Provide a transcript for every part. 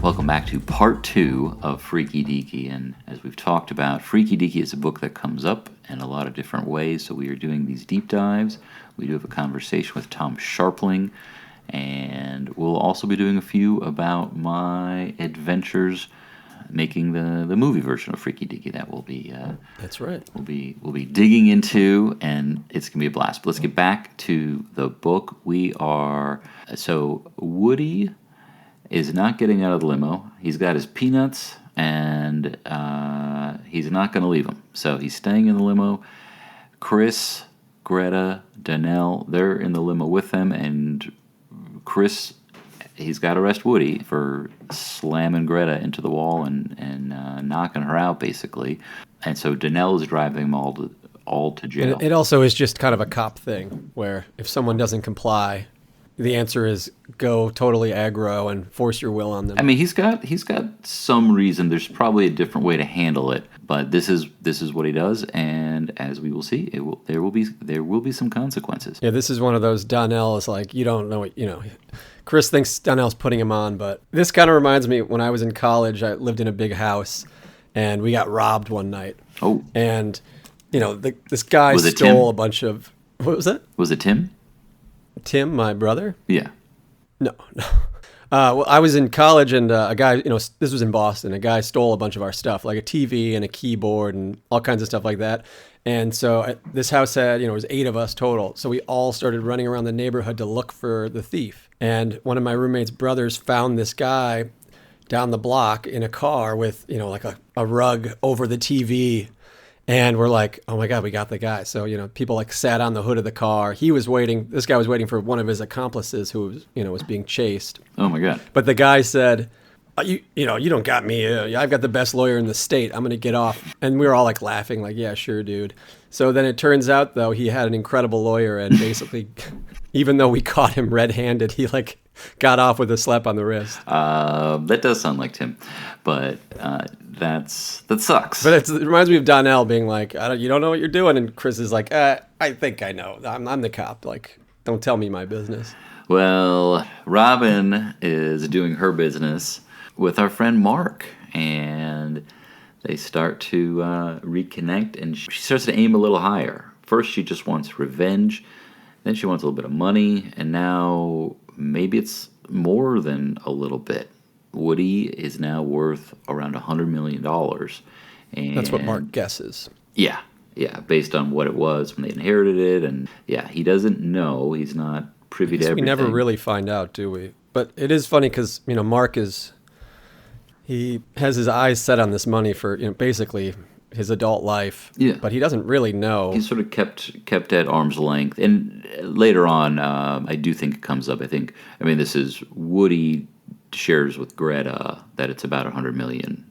Welcome back to part 2 of Freaky Deaky, and as we've talked about, Freaky Deaky is a book that comes up in a lot of different ways, so we are doing these deep dives. We do have a conversation with Tom Scharpling, and we'll also be doing a few about my adventures making the movie version of Freaky Deaky. That will be that's right. We'll be digging into, and it's gonna be a blast. But let's get back to the book. Woody is not getting out of the limo. He's got his peanuts, and he's not going to leave them. So he's staying in the limo. Chris, Greta, Donnell, they're in the limo with them, and Chris, he's got to arrest Woody for slamming Greta into the wall and knocking her out, basically. And so Donnell is driving them all to jail. And it also is just kind of a cop thing, where if someone doesn't comply, the answer is go totally aggro and force your will on them. I mean, he's got some reason. There's probably a different way to handle it, but this is what he does, and as we will see, there will be some consequences. Yeah, this is one of those. Donnell is like, you don't know what, Chris thinks Donnell's putting him on, but this kind of reminds me when I was in college. I lived in a big house, and we got robbed one night. Oh, and this guy stole a bunch of. What was that? Was it Tim? Tim, my brother? Yeah. No. Well, I was in college, and a guy, this was in Boston. A guy stole a bunch of our stuff, like a TV and a keyboard and all kinds of stuff like that. And so this house had, it was 8 of us total. So we all started running around the neighborhood to look for the thief. And one of my roommate's brothers found this guy down the block in a car with, like a rug over the TV. And we're like, oh my God, we got the guy. So, people like sat on the hood of the car. This guy was waiting for one of his accomplices who was, was being chased. Oh my God. But the guy said, you don't got me. I've got the best lawyer in the state. I'm going to get off. And we were all like laughing, like, yeah, sure, dude. So then it turns out, though, he had an incredible lawyer. And basically, even though we caught him red-handed, he like got off with a slap on the wrist. That does sound like Tim, but that sucks. But it reminds me of Donnell being like, you don't know what you're doing, and Chris is like, I think I know. I'm the cop. Like, don't tell me my business. Well, Rubin is doing her business with our friend Mark, and they start to reconnect, and she starts to aim a little higher. First, she just wants revenge. Then she wants a little bit of money, and now maybe it's more than a little bit. Woody is now worth around $100 million. And that's what Mark guesses. Yeah, based on what it was when they inherited it. And yeah, he doesn't know. He's not privy to everything. We never really find out, do we? But it is funny because, Mark he has his eyes set on this money for, basically his adult life. Yeah. But he doesn't really know. He's sort of kept at arm's length. And later on, I do think it comes up. This is Woody shares with Greta that it's about $100 million.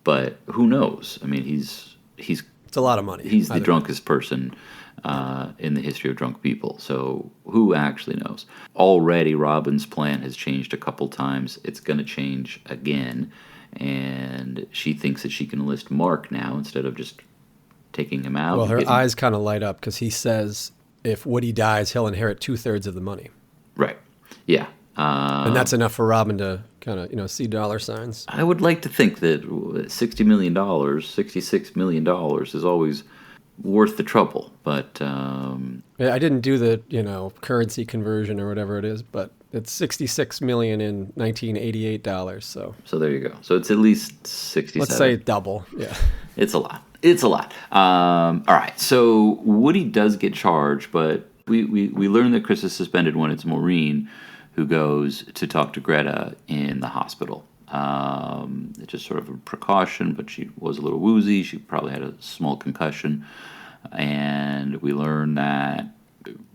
But who knows? It's a lot of money. He's the drunkest person in the history of drunk people. So who actually knows? Already Robin's plan has changed a couple times. It's going to change again. And she thinks that she can enlist Mark now instead of just taking him out. Well, her eyes kind of light up because he says if Woody dies, he'll inherit 2/3 of the money. Right. Yeah. And that's enough for Robin to kind of, see dollar signs. I would like to think that $60 million, $66 million is always worth the trouble. But yeah, I didn't do the, currency conversion or whatever it is, but it's $66 million in 1988 dollars. So there you go. So it's at least 67. Let's say double. Yeah. It's a lot. All right. So Woody does get charged, but we learn that Chris is suspended when it's Maureen who goes to talk to Greta in the hospital. It's just sort of a precaution, but she was a little woozy. She probably had a small concussion. And we learn that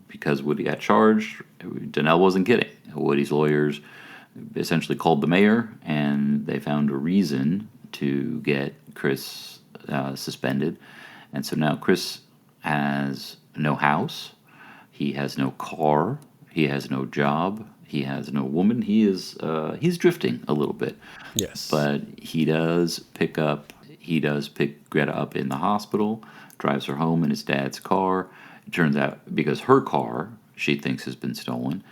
because Woody got charged, Donnell wasn't kidding. Woody's lawyers essentially called the mayor, and they found a reason to get Chris suspended. And so now Chris has no house. He has no car. He has no job. He has no woman. He's drifting a little bit. Yes. But he does pick Greta up in the hospital, drives her home in his dad's car. It turns out because her car she thinks has been stolen.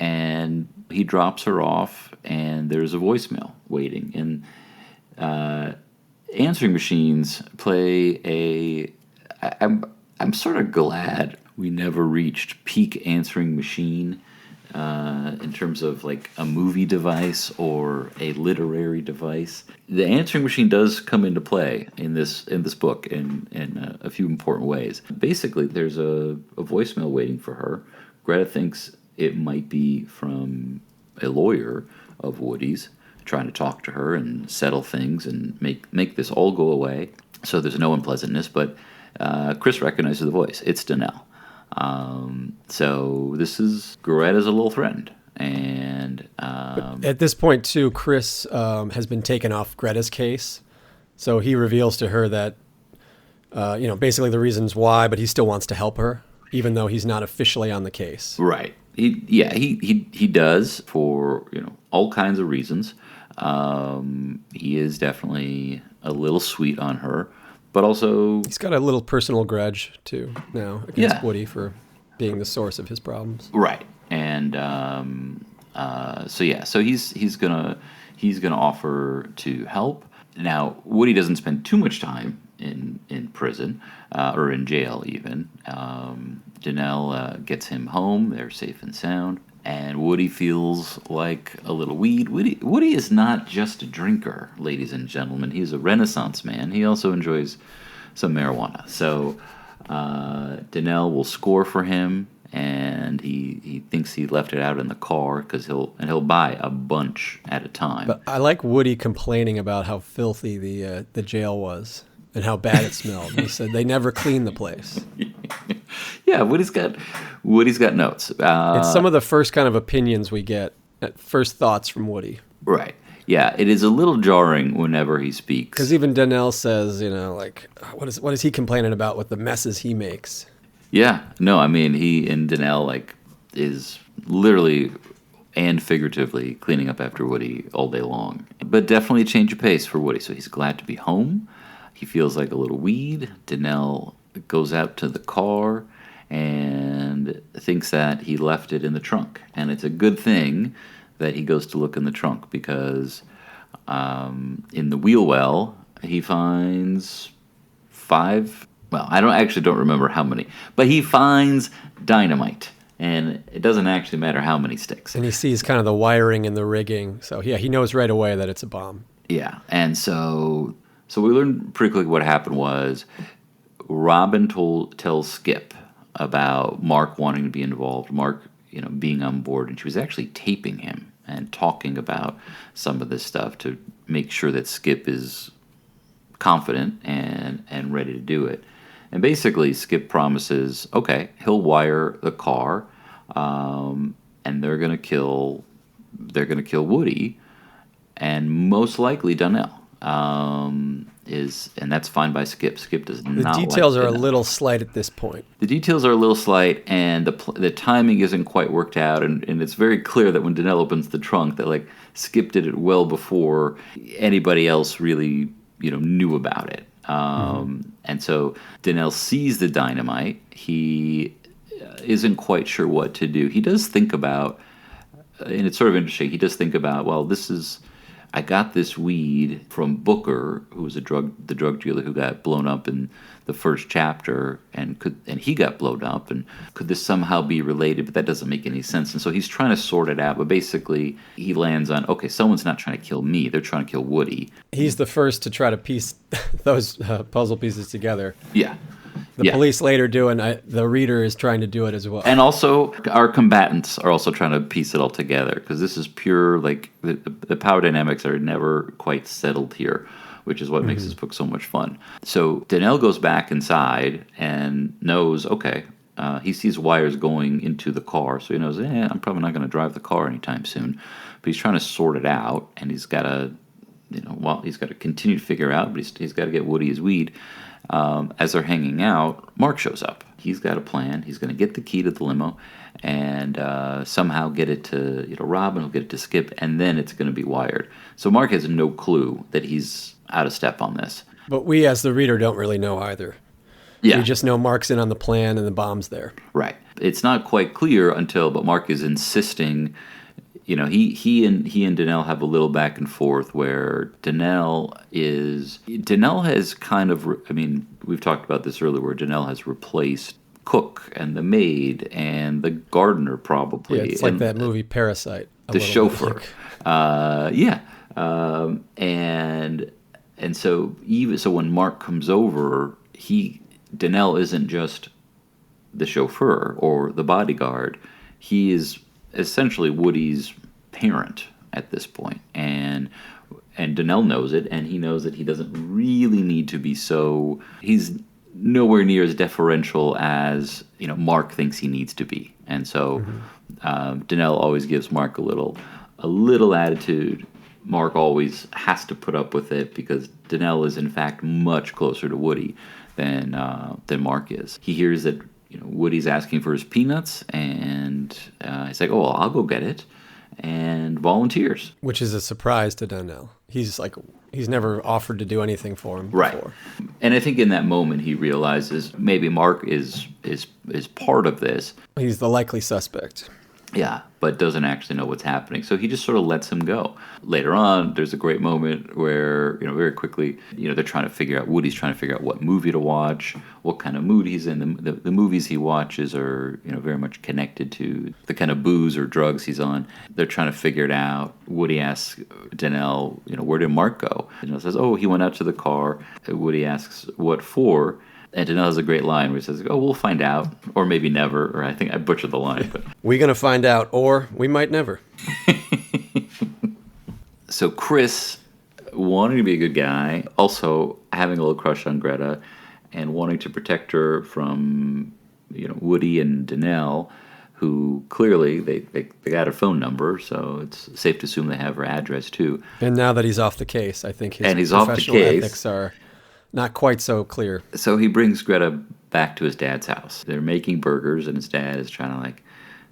and he drops her off, and there's a voicemail waiting. And answering machines play a. I'm sort of glad we never reached peak answering machine in terms of like a movie device or a literary device. The answering machine does come into play in this book in a few important ways. Basically, there's a voicemail waiting for her. Greta thinks it might be from a lawyer of Woody's trying to talk to her and settle things and make this all go away. So there's no unpleasantness, but Chris recognizes the voice. It's Donnell. So this is Greta's a little threatened. And at this point, too, Chris has been taken off Greta's case. So he reveals to her that, basically the reasons why, but he still wants to help her, even though he's not officially on the case. Right. He does for, all kinds of reasons. He is definitely a little sweet on her. But also, he's got a little personal grudge too now against Woody for being the source of his problems. Right, and so he's gonna offer to help. Now, Woody doesn't spend too much time in prison or in jail even. Donnell gets him home. They're safe and sound. And Woody feels like a little weed. Woody is not just a drinker, ladies and gentlemen. He's a Renaissance man. He also enjoys some marijuana. So Donnell will score for him, and he thinks he left it out in the car because he'll buy a bunch at a time. But I like Woody complaining about how filthy the jail was and how bad it smelled. He said they never cleaned the place. Yeah, Woody's got notes. It's some of the first kind of opinions we get, first thoughts from Woody. Right. Yeah, it is a little jarring whenever he speaks. Because even Donnell says, what is he complaining about with the messes he makes? Yeah. No, I mean, he and Donnell is literally and figuratively cleaning up after Woody all day long. But definitely a change of pace for Woody. So he's glad to be home. He feels like a little weed. Donnell goes out to the car and thinks that he left it in the trunk. And it's a good thing that he goes to look in the trunk because in the wheel well, he finds 5, well, I don't remember how many, but he finds dynamite. And it doesn't actually matter how many sticks. And he sees kind of the wiring and the rigging. So, yeah, he knows right away that it's a bomb. Yeah, and so we learned pretty quickly what happened was Rubin tells Skip about Mark wanting to be involved, Mark, being on board, and she was actually taping him and talking about some of this stuff to make sure that Skip is confident and ready to do it. And basically, Skip promises, okay, he'll wire the car, and they're gonna kill Woody, and most likely Donnell. And that's fine by Skip. Skip does not. The details are a little slight at this point. The details are a little slight, and the timing isn't quite worked out. And it's very clear that when Donnell opens the trunk, that Skip did it well before anybody else really knew about it. And so Donnell sees the dynamite. He isn't quite sure what to do. He does think about, and it's sort of interesting. He does think about, well, I got this weed from Booker, who was the drug dealer who got blown up in the first chapter, and he got blown up, and could this somehow be related? But that doesn't make any sense. And so he's trying to sort it out, but basically he lands on, okay, someone's not trying to kill me, they're trying to kill Woody. He's the first to try to piece those puzzle pieces together. Yeah. The police later do, and the reader is trying to do it as well. And also, our combatants are also trying to piece it all together, because this is pure, the power dynamics are never quite settled here, which is what makes this book so much fun. So Donnell goes back inside and knows, okay, he sees wires going into the car, so he knows, I'm probably not going to drive the car anytime soon. But he's trying to sort it out, and he's got to, he's got to continue to figure out, but he's got to get Woody his weed. As they're hanging out, Mark shows up. He's got a plan. He's going to get the key to the limo and somehow get it to Rubin. He'll get it to Skip, and then it's going to be wired. So Mark has no clue that he's out of step on this. But we, as the reader, don't really know either. Yeah. We just know Mark's in on the plan and the bomb's there. Right. It's not quite clear but Mark is insisting. He and Danelle have a little back and forth where Danelle has kind of. We've talked about this earlier, where Danelle has replaced cook and the maid and the gardener, probably. Yeah, it's like that movie Parasite. The chauffeur. And so when Mark comes over, Danelle isn't just the chauffeur or the bodyguard. He is essentially Woody's parent at this point, and Danelle knows it, and he knows that he doesn't really need to be so. He's nowhere near as deferential as Mark thinks he needs to be, and so Danelle always gives Mark a little attitude. Mark always has to put up with it because Danelle is in fact much closer to Woody than Mark is. He hears that Woody's asking for his peanuts, and he's like, "Oh, well, I'll go get it," and volunteers. Which is a surprise to Danelle. He's never offered to do anything for him right before. And I think in that moment he realizes maybe Mark is part of this. He's the likely suspect. Yeah, but doesn't actually know what's happening. So he just sort of lets him go. Later on, there's a great moment where, very quickly, they're trying to figure out, Woody's trying to figure out what movie to watch, what kind of mood he's in. The movies he watches are, very much connected to the kind of booze or drugs he's on. They're trying to figure it out. Woody asks Danelle, where did Mark go? Danelle says, oh, he went out to the car. Woody asks, what for? And Danelle has a great line where he says, oh, we'll find out, or maybe never, or I think I butchered the line. But we're going to find out, or we might never. So Chris, wanting to be a good guy, also having a little crush on Greta, and wanting to protect her from, Woody and Danelle, who clearly, they got her phone number, so it's safe to assume they have her address too. And now that he's off the case, I think his professional ethics are not quite so clear. So he brings Greta back to his dad's house. They're making burgers, and his dad is trying to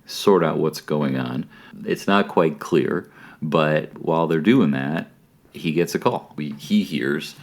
sort out what's going on. It's not quite clear, but while they're doing that, he gets a call. He hears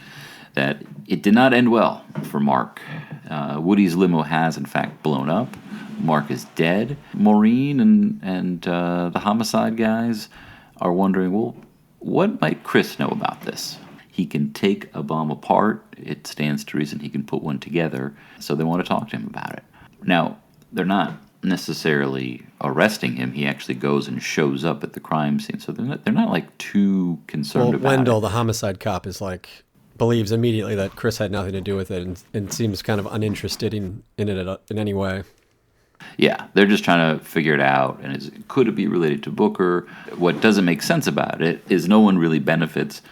that it did not end well for Mark. Woody's limo has, in fact, blown up. Mark is dead. Maureen and the homicide guys are wondering, well, what might Chris know about this? He can take a bomb apart. It stands to reason he can put one together. So they want to talk to him about it. Now, they're not necessarily arresting him. He actually goes and shows up at the crime scene. So they're not too concerned about Wendell, it. the homicide cop, is believes immediately that Chris had nothing to do with it and seems kind of uninterested in it in any way. Yeah, they're just trying to figure it out. And could it be related to Booker? What doesn't make sense about it is no one really benefits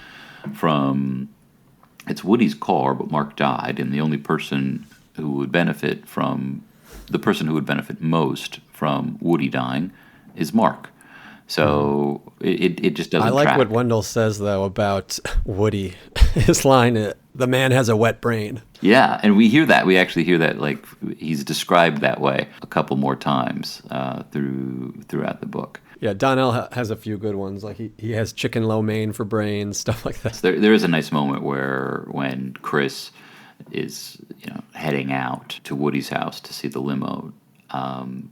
from. It's Woody's car, but Mark died, and the only person who would benefit most from Woody dying is Mark. So it just doesn't. I like track. what Wendell says though about Woody. His line, "The man has a wet brain." Yeah, and we hear that. We actually hear that he's described that way a couple more times throughout the book. Yeah, Donnell has a few good ones. He has chicken lo mein for brains, stuff like that. There is a nice moment when Chris is heading out to Woody's house to see the limo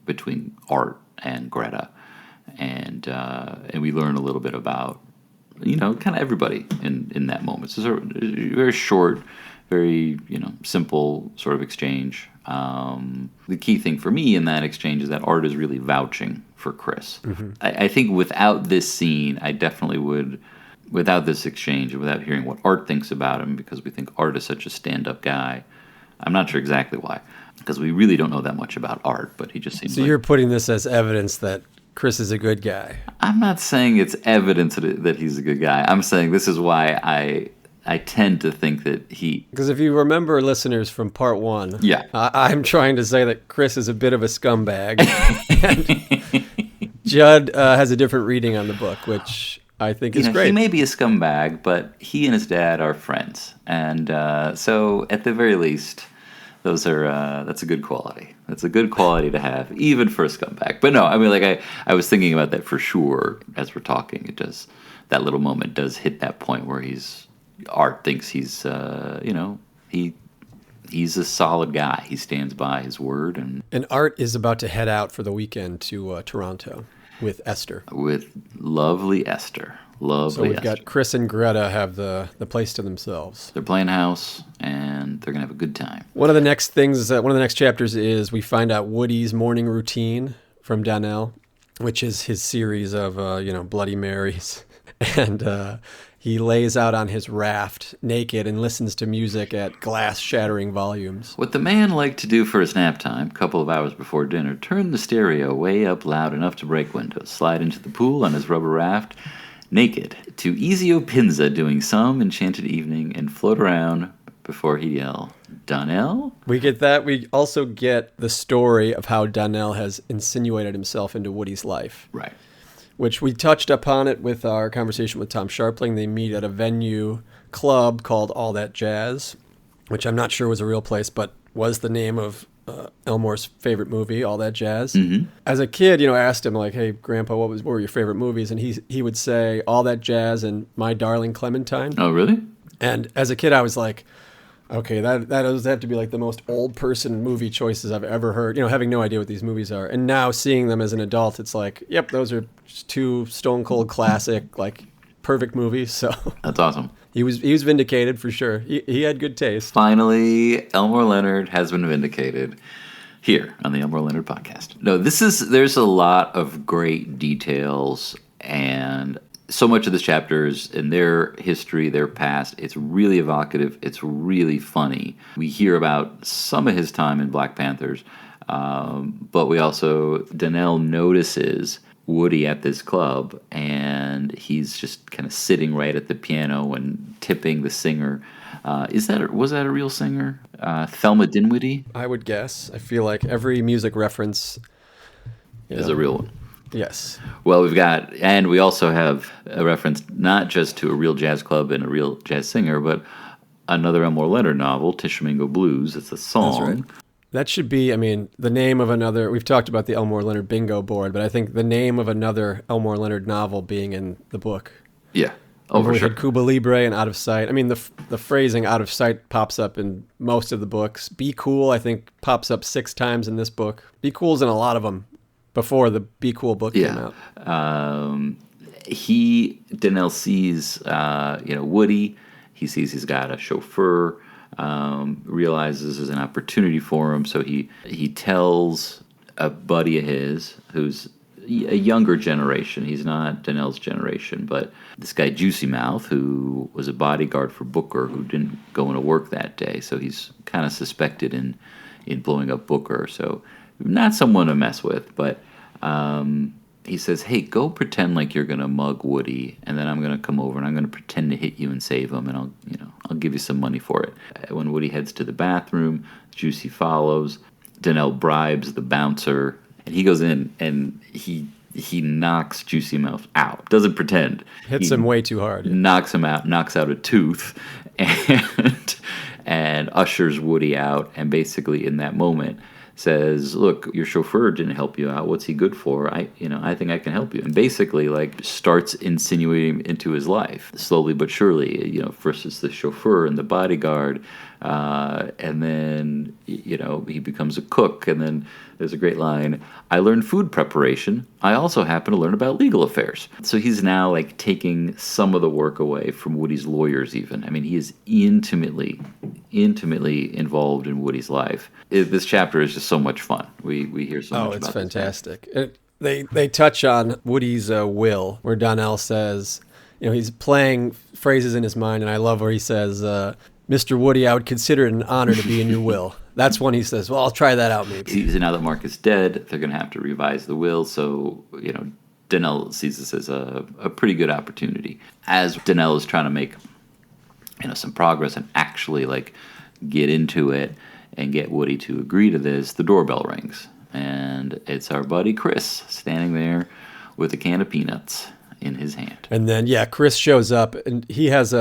between Art and Greta, and we learn a little bit about kind of everybody in that moment. So it's a very short, very simple sort of exchange. The key thing for me in that exchange is that Art is really vouching for Chris. Mm-hmm. I think without this scene, I definitely would, without this exchange and without hearing what Art thinks about him, because we think Art is such a stand-up guy. I'm not sure exactly why, because we really don't know that much about Art, but he just seems So you're putting this as evidence that Chris is a good guy. I'm not saying it's evidence that he's a good guy. I'm saying this is why I tend to think that he... Because if you remember, listeners, from part one, yeah, I'm trying to say that Chris is a bit of a scumbag. And Judd has a different reading on the book, which I think is great. He may be a scumbag, but he and his dad are friends. And so at the very least, that's a good quality. That's a good quality to have, even for a scumbag. But no, I mean, I was thinking about that for sure as we're talking. It does, that little moment does hit that point where Art thinks he's, he he's a solid guy. He stands by his word, And Art is about to head out for the weekend to Toronto with Esther. with lovely Esther. So we've got Chris and Greta have the place to themselves. They're playing house, and they're gonna have a good time. One of the next chapters is we find out Woody's morning routine from Donnell, which is his series of Bloody Marys, and he lays out on his raft naked and listens to music at glass-shattering volumes. What the man liked to do for his nap time, a couple of hours before dinner, turn the stereo way up loud enough to break windows, slide into the pool on his rubber raft, naked, to Ezio Pinza doing some enchanted evening, and float around before he'd yell, Donnell? We get that. We also get the story of how Donnell has insinuated himself into Woody's life. Right. Which we touched upon it with our conversation with Tom Sharpling. They meet at a venue club called All That Jazz, which I'm not sure was a real place, but was the name of Elmore's favorite movie, All That Jazz. Mm-hmm. As a kid, I asked him, like, hey, Grandpa, what were your favorite movies? And he would say All That Jazz and My Darling Clementine. Oh, really? And as a kid, I was like, okay, that does have to be like the most old person movie choices I've ever heard, having no idea what these movies are. And now seeing them as an adult, it's like, yep, those are just two stone cold classic, like perfect movies. So That's awesome. he was vindicated for sure. He had good taste. Finally, Elmore Leonard has been vindicated here on the Elmore Leonard podcast. No, there's a lot of great details, and so much of this chapter is in their history, their past. It's really evocative. It's really funny. We hear about some of his time in Black Panthers, but we also, Donnell notices Woody at this club, and he's just kind of sitting right at the piano and tipping the singer. Was that a real singer? Thelma Dinwiddie? I would guess. I feel like every music reference Is a real one. Yes. Well, we also have a reference not just to a real jazz club and a real jazz singer, but another Elmore Leonard novel, Tishomingo Blues. It's a song. That's right. That should be, the name of another, we've talked about the Elmore Leonard bingo board, but I think the name of another Elmore Leonard novel being in the book. Yeah. Oh, for sure. Had Cuba Libre and Out of Sight. The phrasing Out of Sight pops up in most of the books. Be Cool, I think, pops up 6 times in this book. Be Cool's in a lot of them. Before the Be Cool book came out. Donnell sees, Woody. He sees he's got a chauffeur, realizes there's an opportunity for him. So he tells a buddy of his who's a younger generation. He's not Donnell's generation, but this guy Juicy Mouth, who was a bodyguard for Booker, who didn't go into work that day. So he's kind of suspected in blowing up Booker. So not someone to mess with, but he says, hey, go pretend like you're going to mug Woody, and then I'm going to come over and I'm going to pretend to hit you and save him, and I'll give you some money for it. When Woody heads to the bathroom, Juicy follows. Donnell bribes the bouncer, and he goes in and he knocks Juicy Mouth out. Doesn't pretend. Hits him way too hard. Knocks him out, knocks out a tooth, and ushers Woody out, and basically in that moment says, look, your chauffeur didn't help you out. What's he good for? I think I can help you. And basically, starts insinuating into his life, slowly but surely. First it's the chauffeur and the bodyguard, and then, he becomes a cook. And then there's a great line, I learned food preparation. I also happen to learn about legal affairs. So he's now, taking some of the work away from Woody's lawyers even. He is intimately involved in Woody's life. This chapter is just so much fun. We hear so much about it. Oh, it's fantastic. They touch on Woody's will, where Donnell says, he's playing phrases in his mind, and I love where he says, Mr. Woody, I would consider it an honor to be in your will. That's when he says, well, I'll try that out maybe. Now that Mark is dead, they're going to have to revise the will, so, Donnell sees this as a pretty good opportunity. As Donnell is trying to make, some progress and actually, get into it and get Woody to agree to this, the doorbell rings. And it's our buddy Chris standing there with a can of peanuts in his hand. And then, Chris shows up, and he has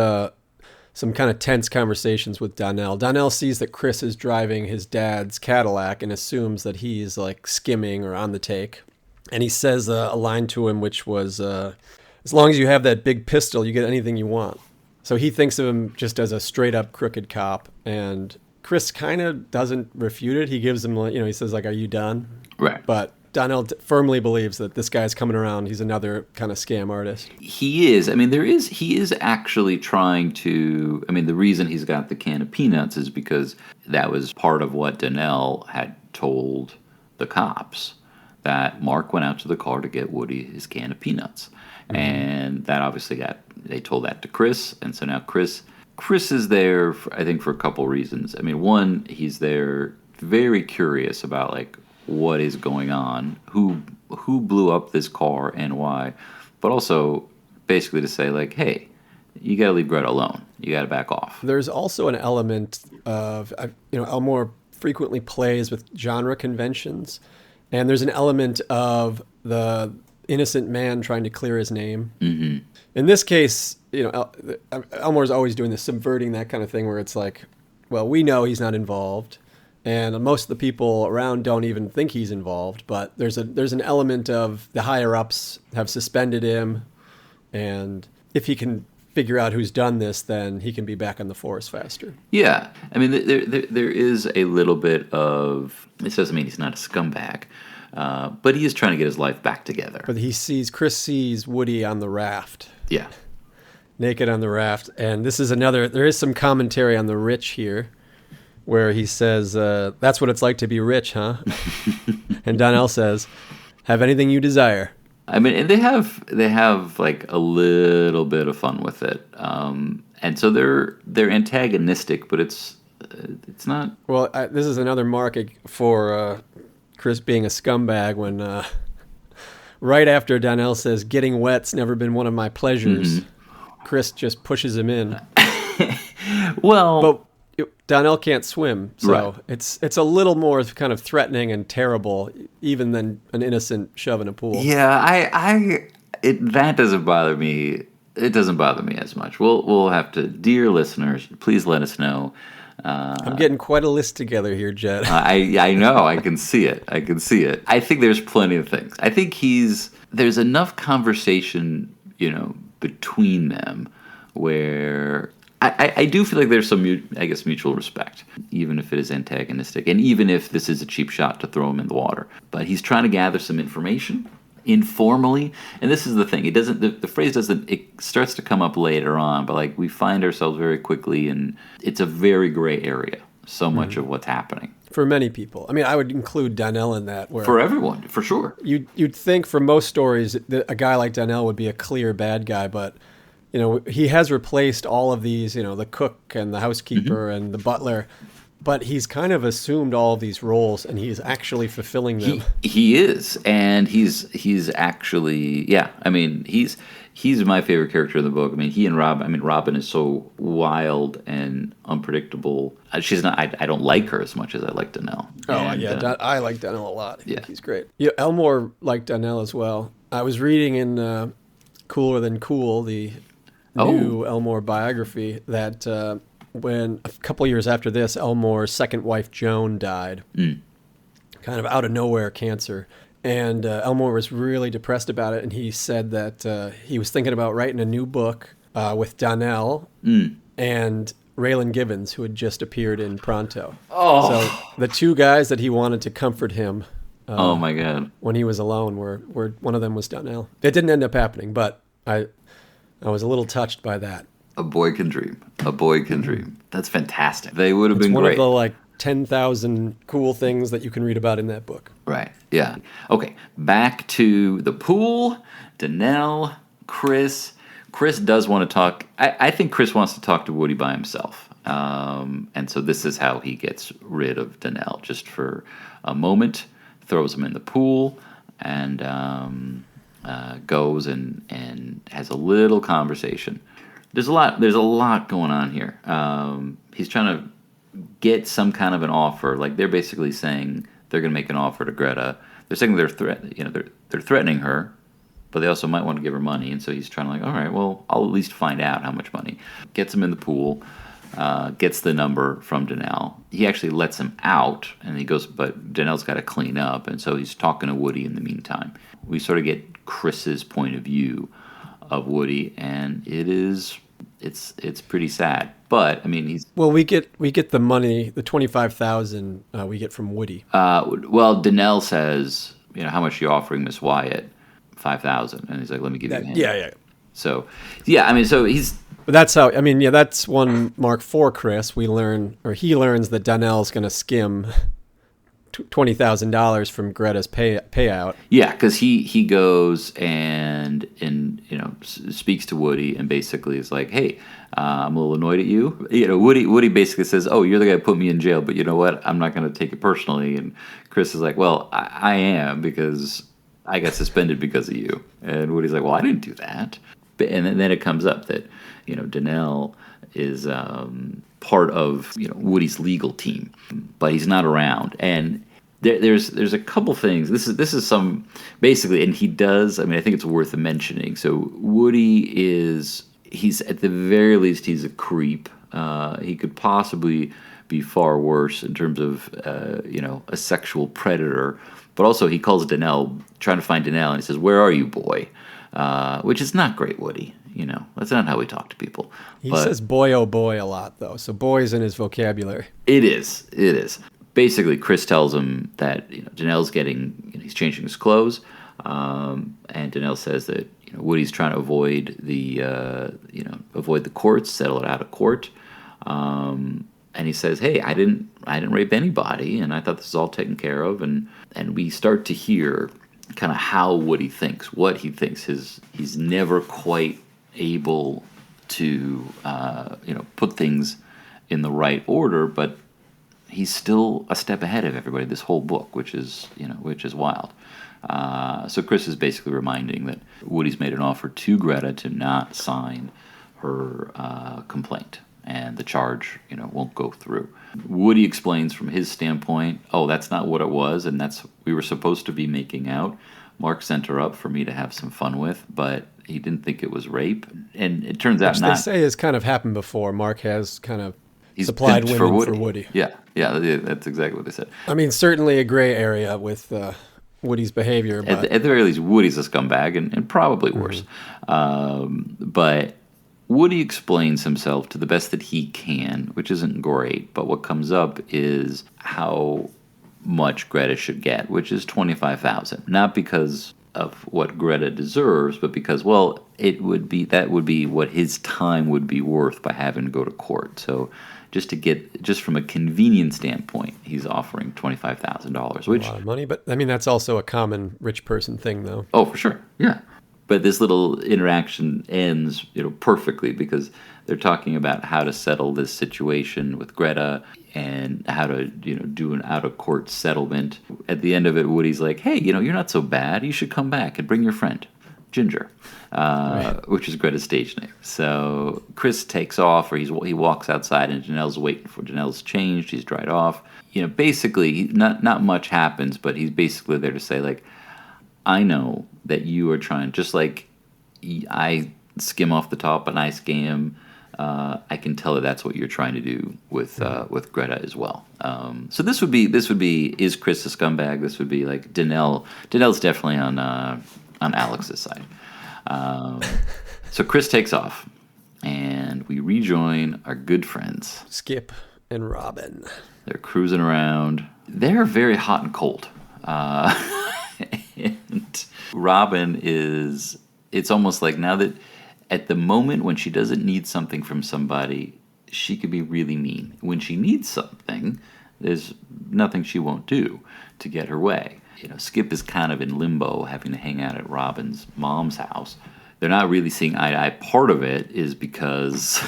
some kind of tense conversations with Donnell. Donnell sees that Chris is driving his dad's Cadillac and assumes that he's, skimming or on the take. And he says a line to him, which was, as long as you have that big pistol, you get anything you want. So he thinks of him just as a straight-up crooked cop, and Chris kind of doesn't refute it. He gives him, he says, like, are you done? Right. But Donnell firmly believes that this guy's coming around. He's another kind of scam artist. He is. I mean, he is actually trying to, I mean, the reason he's got the can of peanuts is because that was part of what Donnell had told the cops, that Mark went out to the car to get Woody his can of peanuts. Mm-hmm. And that obviously they told that to Chris. And so now Chris is there, I think, for a couple reasons. I mean, one, he's there very curious about, like, what is going on, who blew up this car and why, but also basically to say, like, hey, you got to leave Greta alone. You got to back off. There's also an element of, Elmore frequently plays with genre conventions, and there's an element of the innocent man trying to clear his name. Mm-hmm. In this case, Elmore's always doing this, subverting that kind of thing where it's like, well, we know he's not involved. And most of the people around don't even think he's involved, but there's an element of the higher ups have suspended him, and if he can figure out who's done this, then he can be back on the force faster. Yeah, I mean, there is a little bit of, this doesn't mean he's not a scumbag, but he is trying to get his life back together. But Chris sees Woody on the raft. Yeah. Naked on the raft, and there is some commentary on the rich here, where he says, that's what it's like to be rich, huh? And Donnell says, have anything you desire. I mean, and they have like a little bit of fun with it. And so they're antagonistic, but it's not. Well, this is another mark for Chris being a scumbag when right after Donnell says, getting wet's never been one of my pleasures, Chris just pushes him in. Well... But Donnell can't swim, so right. It's a little more kind of threatening and terrible, even than an innocent shove in a pool. Yeah, that doesn't bother me. It doesn't bother me as much. We'll have to, dear listeners, please let us know. I'm getting quite a list together here, Judd. I know. I can see it. I think there's plenty of things. I think there's enough conversation, between them where. I do feel like there's some, mutual respect, even if it is antagonistic, and even if this is a cheap shot to throw him in the water. But he's trying to gather some information informally, and this is the thing. It doesn't. The phrase doesn't. It starts to come up later on, but like we find ourselves very quickly, and it's a very gray area. So much of what's happening for many people. I mean, I would include Donnell in that. For everyone, for sure. You'd think for most stories that a guy like Donnell would be a clear bad guy, but. He has replaced all of these, the cook and the housekeeper and the butler, but he's kind of assumed all of these roles and he's actually fulfilling them. He is, and he's actually, yeah. I mean, he's my favorite character in the book. I mean, he and Robin is so wild and unpredictable. She's not. I don't like her as much as I like Donnell. I like Donnell a lot. Yeah, he's great. Elmore liked Donnell as well. I was reading in Cooler Than Cool, the new Elmore biography, that when a couple years after this, Elmore's second wife Joan died, kind of out of nowhere cancer, and Elmore was really depressed about it, and he said that he was thinking about writing a new book with Donnell and Raylan Givens, who had just appeared in Pronto. So the two guys that he wanted to comfort him oh my God, when he was alone were one of them was Donnell. It didn't end up happening, but I was a little touched by that. A boy can dream. A boy can dream. That's fantastic. They would have been great. It's one of the 10,000 cool things that you can read about in that book. Right. Yeah. Okay. Back to the pool. Donnell, Chris. Chris does want to talk. I think Chris wants to talk to Woody by himself. And so this is how he gets rid of Donnell. Just for a moment, throws him in the pool, and goes and has a little conversation. There's a lot going on here. He's trying to get some kind of an offer. Like they're basically saying they're going to make an offer to Greta. They're saying they're threatening her, but they also might want to give her money. And so he's trying to all right, well, I'll at least find out how much money. Gets him in the pool. Gets the number from Donnell. He actually lets him out, and he goes, but Donnell's got to clean up, and so he's talking to Woody in the meantime. We sort of get Chris's point of view of Woody, and it's it's pretty sad. But I mean, he's Well, we get the money, the 25,000 we get from Woody. well. Danelle says, how much are you offering Miss Wyatt? 5,000, and he's like, let me give you a hand. Yeah. So, yeah, I mean, so he's. But that's how. I mean, yeah, that's one mark for Chris. He learns that Donnell's going to skim $20,000 from Greta's payout. Yeah, because he goes and speaks to Woody and basically is like, hey, I'm a little annoyed at you. Woody basically says, oh, you're the guy who put me in jail, but you know what? I'm not going to take it personally. And Chris is like, well, I am, because I got suspended because of you. And Woody's like, well, I didn't do that. And then it comes up that Donnell is part of Woody's legal team, but he's not around. And there's a couple things. This is some basically, and he does. I mean, I think it's worth mentioning. So Woody he's at the very least he's a creep. He could possibly be far worse in terms of a sexual predator. But also he calls Donnell, trying to find Donnell, and he says, "Where are you, boy?" Which is not great, Woody. That's not how we talk to people. He says boy, oh boy a lot, though. So boy's in his vocabulary. It is. Basically, Chris tells him that Donnell's he's changing his clothes, and Donnell says that Woody's trying to avoid the courts, settle it out of court. And he says, "Hey, I didn't rape anybody, and I thought this was all taken care of." And we start to hear kind of how Woody thinks, what he thinks. He's never quite able to put things in the right order, but he's still a step ahead of everybody this whole book, which is wild. So Chris is basically reminding that Woody's made an offer to Greta to not sign her complaint, and the charge won't go through. Woody explains from his standpoint, oh, that's not what it was, and we were supposed to be making out. Mark sent her up for me to have some fun with, but he didn't think it was rape, and it turns out Which not. They say has kind of happened before. Mark has kind of He's supplied pimped women for Woody. Yeah, that's exactly what they said. I mean, certainly a gray area with Woody's behavior. But At the very least, Woody's a scumbag, and probably worse. But Woody explains himself to the best that he can, which isn't great, but what comes up is how much Greta should get, which is $25,000. Not because of what Greta deserves, but because, well, that would be what his time would be worth by having to go to court. So just from a convenience standpoint, he's offering $25,000, which a lot of money. But I mean, that's also a common rich person thing, though. Oh, for sure, yeah. But this little interaction ends, perfectly, because they're talking about how to settle this situation with Greta and how to, do an out-of-court settlement. At the end of it, Woody's like, "Hey, you're not so bad. You should come back and bring your friend, Ginger," right. Which is Greta's stage name. So Chris takes off, or he walks outside, and Janelle's waiting for Janelle's changed. He's dried off. Basically, not much happens, but he's basically there to say, like, I know that you are trying, just like I skim off the top and I scam. I can tell that that's what you're trying to do with Greta as well. So this would be is Chris a scumbag? This would be like Donnell. Donnell's definitely on Alex's side. So Chris takes off, and we rejoin our good friends Skip and Rubin. They're cruising around. They're very hot and cold. And Rubin it's almost like now that at the moment when she doesn't need something from somebody, she could be really mean. When she needs something, there's nothing she won't do to get her way. Skip is kind of in limbo, having to hang out at Robin's mom's house. They're not really seeing eye to eye. Part of it is because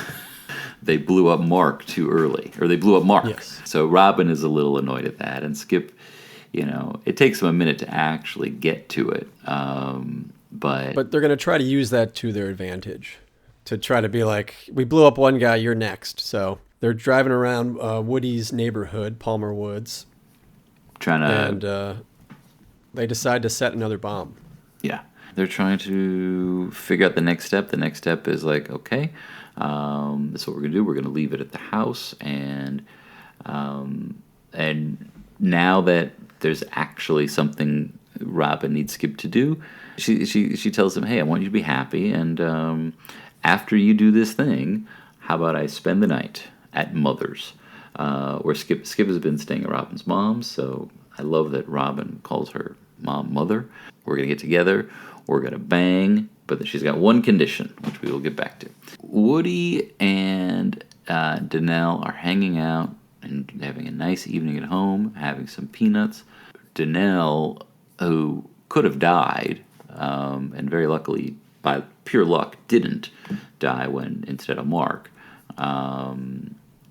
they blew up Mark too early, or they blew up Mark. Yes. So Rubin is a little annoyed at that, and Skip, it takes them a minute to actually get to it. But they're going to try to use that to their advantage, to try to be like, we blew up one guy, you're next. So they're driving around Woody's neighborhood, Palmer Woods, and they decide to set another bomb. Yeah, they're trying to figure out the next step. The next step is like, okay, this is what we're going to do. We're going to leave it at the house, and now that there's actually something Rubin needs Skip to do, she tells him, "Hey, I want you to be happy, and after you do this thing, how about I spend the night at Mother's, where Skip has been staying at Robin's mom's. So I love that Robin calls her mom Mother. We're gonna get together. We're gonna bang. But she's got one condition, which we will get back to. Woody and Danelle are hanging out and having a nice evening at home, having some peanuts. Danelle, who could have died, and very luckily, by pure luck, didn't die when instead of Mark.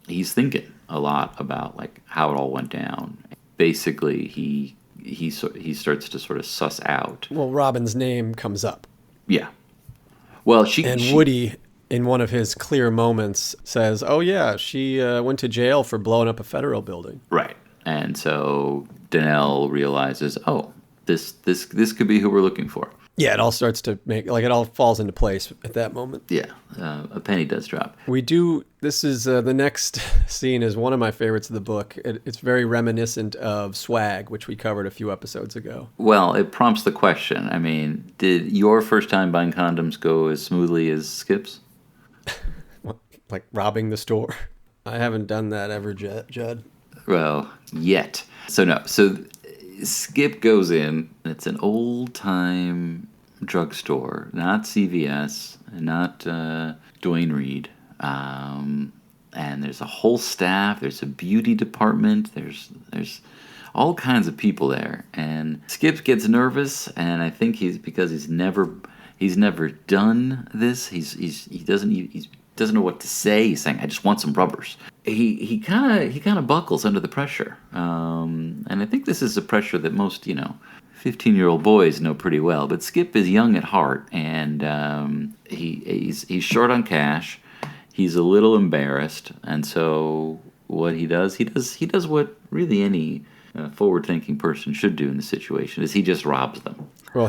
He's thinking a lot about like how it all went down. Basically, he starts to sort of suss out. Well, Robin's name comes up. Yeah. Well, Woody, in one of his clear moments, says, "Oh yeah, she went to jail for blowing up a federal building." Right. And so Danelle realizes, oh, this could be who we're looking for. Yeah, it all starts to make, like, it all falls into place at that moment. Yeah, a penny does drop. This is, the next scene is one of my favorites of the book. It's very reminiscent of Swag, which we covered a few episodes ago. Well, it prompts the question. I mean, did your first time buying condoms go as smoothly as Skip's? Like robbing the store? I haven't done that ever, Judd. Well, yet. So Skip goes in, and it's an old-time drugstore, not CVS, not Duane Reade. And there's a whole staff, there's a beauty department, there's all kinds of people there. And Skip gets nervous, and I think he's never done this. He doesn't know what to say. He's saying, "I just want some rubbers." He kind of buckles under the pressure, and I think this is a pressure that most 15-year-old boys know pretty well. But Skip is young at heart, and he's short on cash. He's a little embarrassed, and so what he does what really any forward-thinking person should do in this situation, is he just robs them. Well,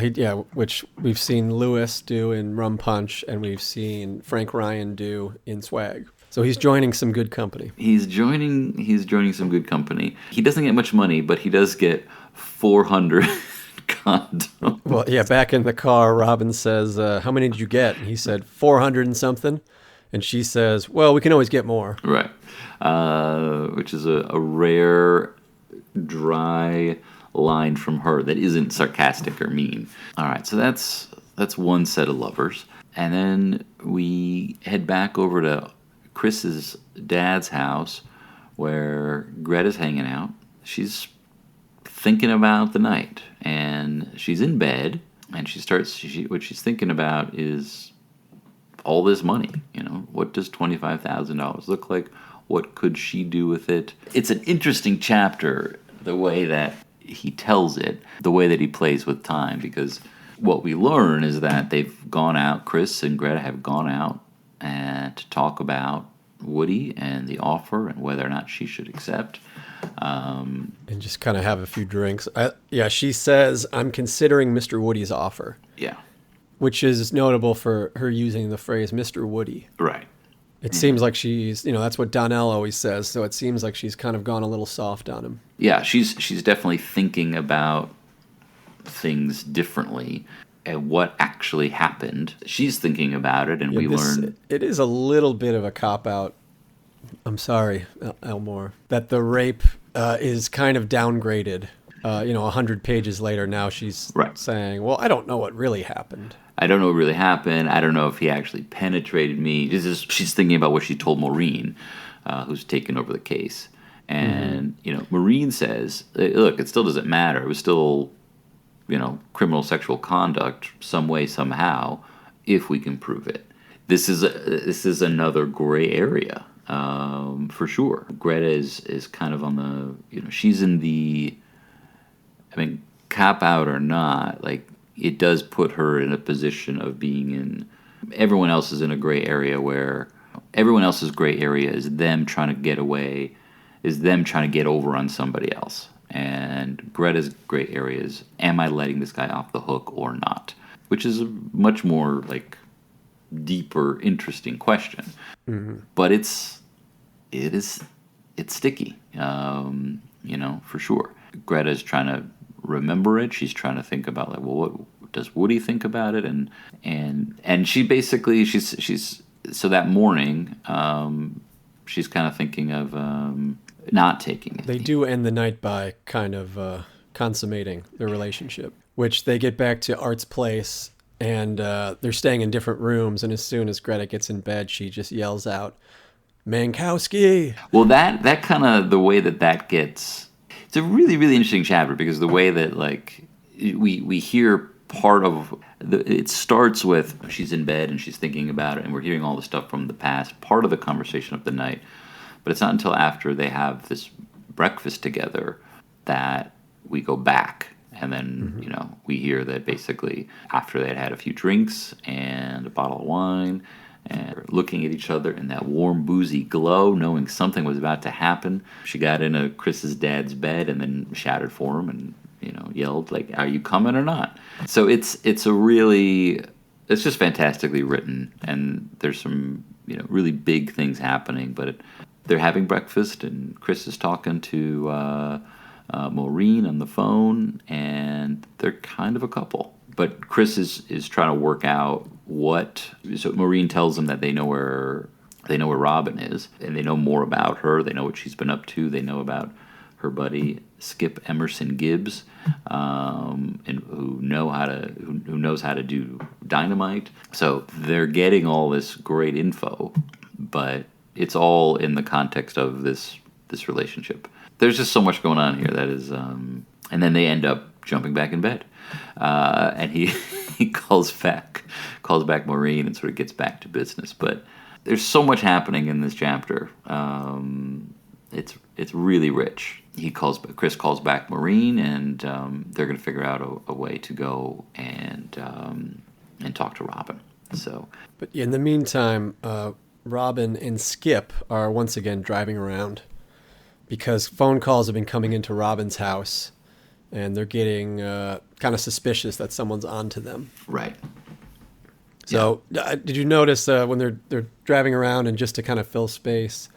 which we've seen Lewis do in Rum Punch, and we've seen Frank Ryan do in Swag. So he's joining some good company. He's joining some good company. He doesn't get much money, but he does get 400 condoms. Well, yeah, back in the car, Robin says, "How many did you get?" And he said, 400 and something. And she says, "Well, we can always get more." Right. Which is a rare, dry line from her that isn't sarcastic or mean. All right, so that's one set of lovers. And then we head back over to Chris's dad's house where Greta's hanging out. She's thinking about the night, and she's in bed, and what she's thinking about is all this money. What does $25,000 look like? What could she do with it? It's an interesting chapter, the way that he tells it, the way that he plays with time, because what we learn is that they've gone out, Chris and Greta have gone out to talk about Woody and the offer and whether or not she should accept. And just kind of have a few drinks. She says, "I'm considering Mr. Woody's offer." Yeah. Which is notable for her using the phrase Mr. Woody. Right. It seems like she's, that's what Donnell always says, so it seems like she's kind of gone a little soft on him. Yeah, she's definitely thinking about things differently and what actually happened. She's thinking about it, and we learn... It is a little bit of a cop-out. I'm sorry, Elmore, that the rape is kind of downgraded. 100 pages later, now she's saying, "Well, I don't know what really happened. I don't know what really happened. I don't know if he actually penetrated me." She's thinking about what she told Maureen, who's taken over the case. And, Maureen says, "Look, it still doesn't matter. It was still, criminal sexual conduct some way, somehow, if we can prove it." This is another gray area, for sure. Greta is kind of on the, she's in the... cop out or not, it does put her in a position of being in... Everyone else is in a gray area where... Everyone else's gray area is them trying to get away, is them trying to get over on somebody else. And Greta's gray area is, am I letting this guy off the hook or not? Which is a much more, deeper, interesting question. Mm-hmm. But it's sticky, for sure. Greta's trying to remember it. She's trying to think about, does Woody think about it? And she basically she's so that morning she's kind of thinking of not taking it. They do end the night by kind of consummating their relationship, which they get back to Art's place, and they're staying in different rooms. And as soon as Greta gets in bed, she just yells out, "Mankowski!" Well, that kind of the way that gets, it's a really really interesting chapter because the way that like we hear part of it starts with she's in bed and she's thinking about it, and we're hearing all the stuff from the past, part of the conversation of the night. But it's not until after they have this breakfast together that we go back. And then, we hear that basically after they'd had a few drinks and a bottle of wine and looking at each other in that warm, boozy glow, knowing something was about to happen, she got into Chris's dad's bed and then shouted for him and, yelled, like, "Are you coming or not?" So it's just fantastically written. And there's some, really big things happening. But they're having breakfast and Chris is talking to Maureen on the phone, and they're kind of a couple. But Chris is trying to work out so Maureen tells him that they know where Robin is, and they know more about her. They know what she's been up to. They know about her buddy Skip Emerson Gibbs, and who knows how to do dynamite. So they're getting all this great info, but it's all in the context of this relationship. There's just so much going on here that is, and then they end up jumping back in bed, and he calls back Maureen and sort of gets back to business. But there's so much happening in this chapter. It's really rich. Chris calls back Maureen, and they're going to figure out a way to go and talk to Robin. So, but in the meantime, Robin and Skip are once again driving around because phone calls have been coming into Robin's house, and they're getting kind of suspicious that someone's onto them. Right. So, did you notice when they're driving around, and just to kind of fill space,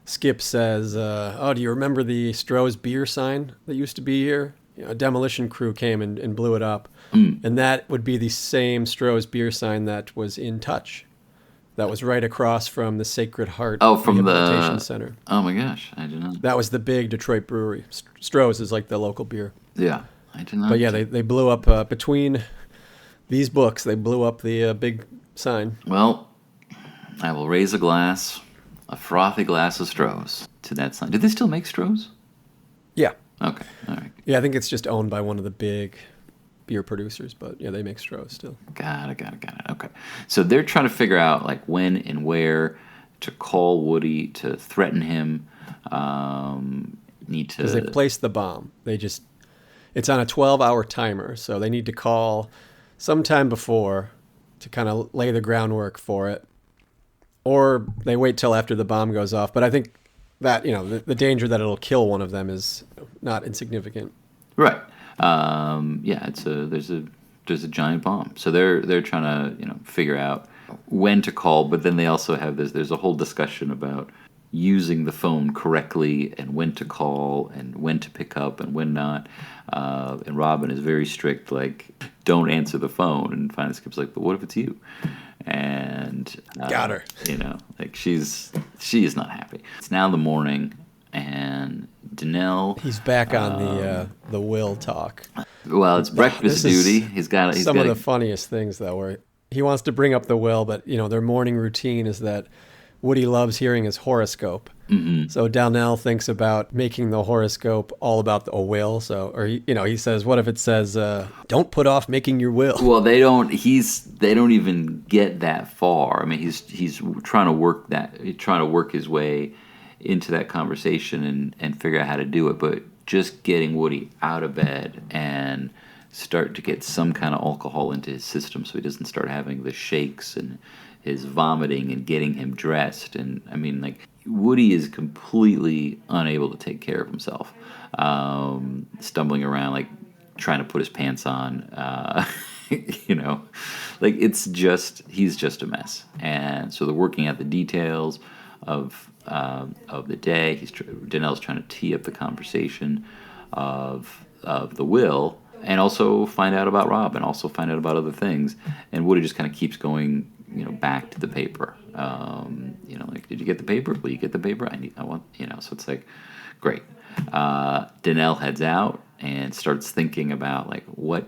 Skip says, "Oh, do you remember the Stroh's beer sign that used to be here? A demolition crew came and blew it up, and that would be the same Stroh's beer sign that was in Touch." That was right across from the Sacred Heart Rehabilitation Center. Oh my gosh, I did not. That was the big Detroit brewery. Stroh's is like the local beer. Yeah, I did not. But yeah, they blew up between these books. They blew up the big sign. Well, I will raise a frothy glass of Stroh's to that sign. Did they still make Stroh's? Yeah. Okay, all right. Yeah, I think it's just owned by one of the big beer producers, but yeah, they make Stroh's still. Got it. Okay. So they're trying to figure out like when and where to call Woody to threaten him. Because they placed the bomb. It's on a 12-hour timer, so they need to call sometime before to kind of lay the groundwork for it. Or they wait till after the bomb goes off. But I think that, the danger that it'll kill one of them is not insignificant. Right. There's a giant bomb. So they're trying to, figure out when to call, but then they also have there's a whole discussion about using the phone correctly and when to call and when to pick up and when not. And Robin is very strict, like, don't answer the phone. And finally Skip's like, but what if it's you? And got her. Like she is not happy. It's now the morning, and Danelle. He's back on the will talk. Well, it's breakfast duty. He's got some of the funniest things though, where he wants to bring up the will, but their morning routine is that Woody loves hearing his horoscope. Mm-hmm. So Downell thinks about making the horoscope all about a will. He says, what if it says, don't put off making your will? Well, they don't even get that far. I mean, he's trying to work his way into that conversation and figure out how to do it. But just getting Woody out of bed and start to get some kind of alcohol into his system so he doesn't start having the shakes and his vomiting, and getting him dressed. And I mean, like, Woody is completely unable to take care of himself, stumbling around, like trying to put his pants on, like he's just a mess. And so they're working out the details of the day. Danelle's trying to tee up the conversation of the will, and also find out about Rob, and also find out about other things. And Woody just kind of keeps going, back to the paper. Like, did you get the paper? Will you get the paper? I want, So it's like, great. Danelle heads out and starts thinking about like what,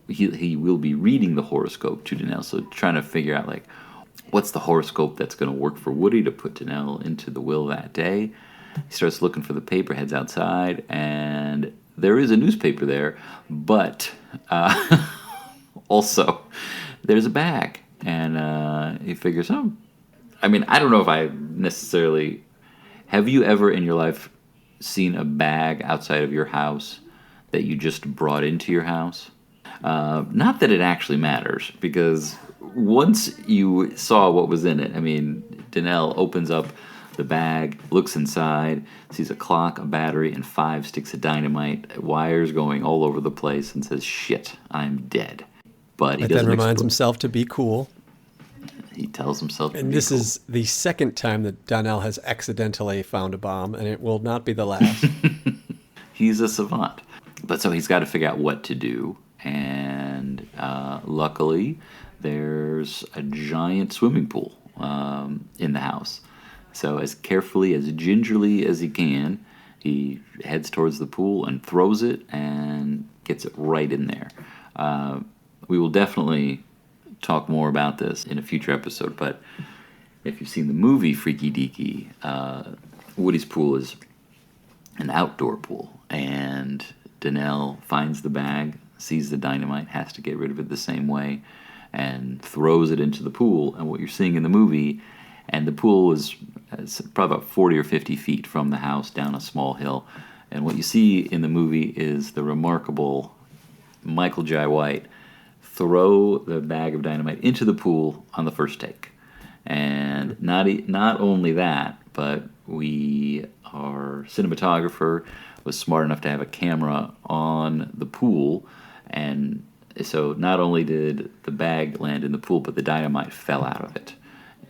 he will be reading the horoscope to Danelle. So trying to figure out like what's the horoscope that's going to work for Woody to put Danelle into the will that day. He starts looking for the paper, heads outside, and there is a newspaper there, but also there's a bag. And he figures, I don't know if I necessarily... Have you ever in your life seen a bag outside of your house that you just brought into your house? Not that it actually matters, because once you saw what was in it, Danelle opens up the bag, looks inside, sees a clock, a battery, and 5 sticks of dynamite, wires going all over the place, and says, "Shit, I'm dead." But he doesn't then reminds himself to be cool. He tells himself to be cool. And this is the second time that Donnell has accidentally found a bomb, and it will not be the last. He's a savant. But so he's got to figure out what to do. And luckily, there's a giant swimming pool in the house. So as carefully, as gingerly as he can, he heads towards the pool and throws it and gets it right in there. We will definitely talk more about this in a future episode, but if you've seen the movie Freaky Deaky, Woody's pool is an outdoor pool, and Danelle finds the bag, sees the dynamite, has to get rid of it the same way, and throws it into the pool. And what you're seeing in the movie, and the pool is probably about 40 or 50 feet from the house down a small hill, and what you see in the movie is the remarkable Michael Jai White throw the bag of dynamite into the pool on the first take. And not only that, but our cinematographer was smart enough to have a camera on the pool, and so not only did the bag land in the pool, but the dynamite fell out of it,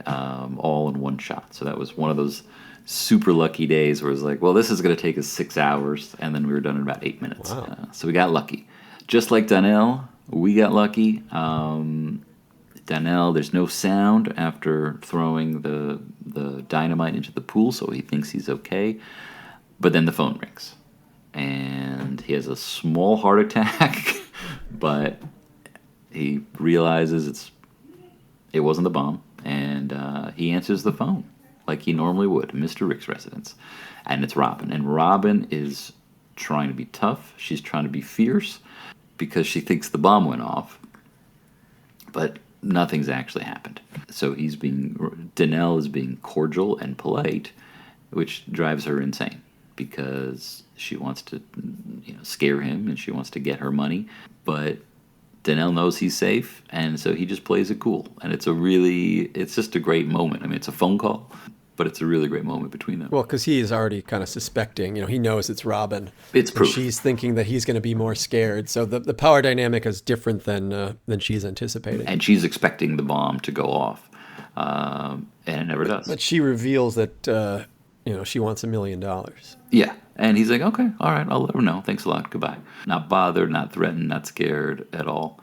all in one shot. So that was one of those super lucky days where it was like, well, this is going to take us 6 hours, and then we were done in about 8 minutes. Wow. So we got lucky. Just like Donnell, we got lucky. Donnell, there's no sound after throwing the dynamite into the pool, so he thinks he's okay. But then the phone rings, and he has a small heart attack, but he realizes it wasn't the bomb, and he answers the phone like he normally would, Mr. Rick's residence, and it's Robin. And Robin is trying to be tough. She's trying to be fierce, because she thinks the bomb went off, but nothing's actually happened. So Danelle is being cordial and polite, which drives her insane, because she wants to, scare him, and she wants to get her money, but Danelle knows he's safe, and so he just plays it cool, and it's just a great moment. It's a phone call, but it's a really great moment between them. Well, because he is already kind of suspecting, he knows it's Robin. It's proof. She's thinking that he's going to be more scared. So the power dynamic is different than she's anticipating. And she's expecting the bomb to go off, and it never does. But she reveals that, she wants $1 million. Yeah, and he's like, okay, all right, I'll let her know. Thanks a lot, goodbye. Not bothered, not threatened, not scared at all.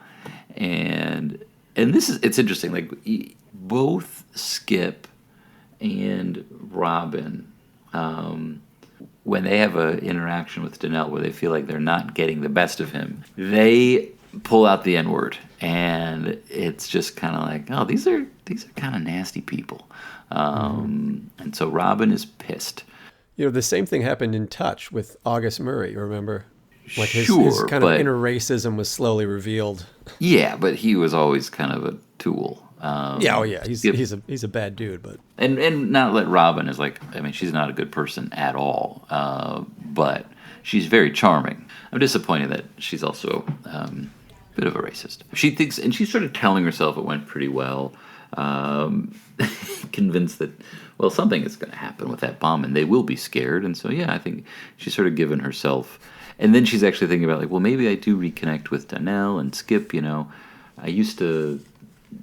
And it's interesting, like both Skip and Robin, when they have an interaction with Danelle where they feel like they're not getting the best of him, they pull out the N-word, and it's just kind of like, oh, these are kind of nasty people, and so Robin is pissed. The same thing happened in Touch with August Murray. Remember, like his kind of inner racism was slowly revealed. Yeah, but he was always kind of a tool. He's a bad dude, but and not that Robin is like, she's not a good person at all, but she's very charming. I'm disappointed that she's also a bit of a racist. She thinks, and she started telling herself it went pretty well, convinced that, well, something is going to happen with that bomb, and they will be scared, and so I think she's sort of given herself, and then she's actually thinking about like, well, maybe I do reconnect with Donnell and Skip. I used to.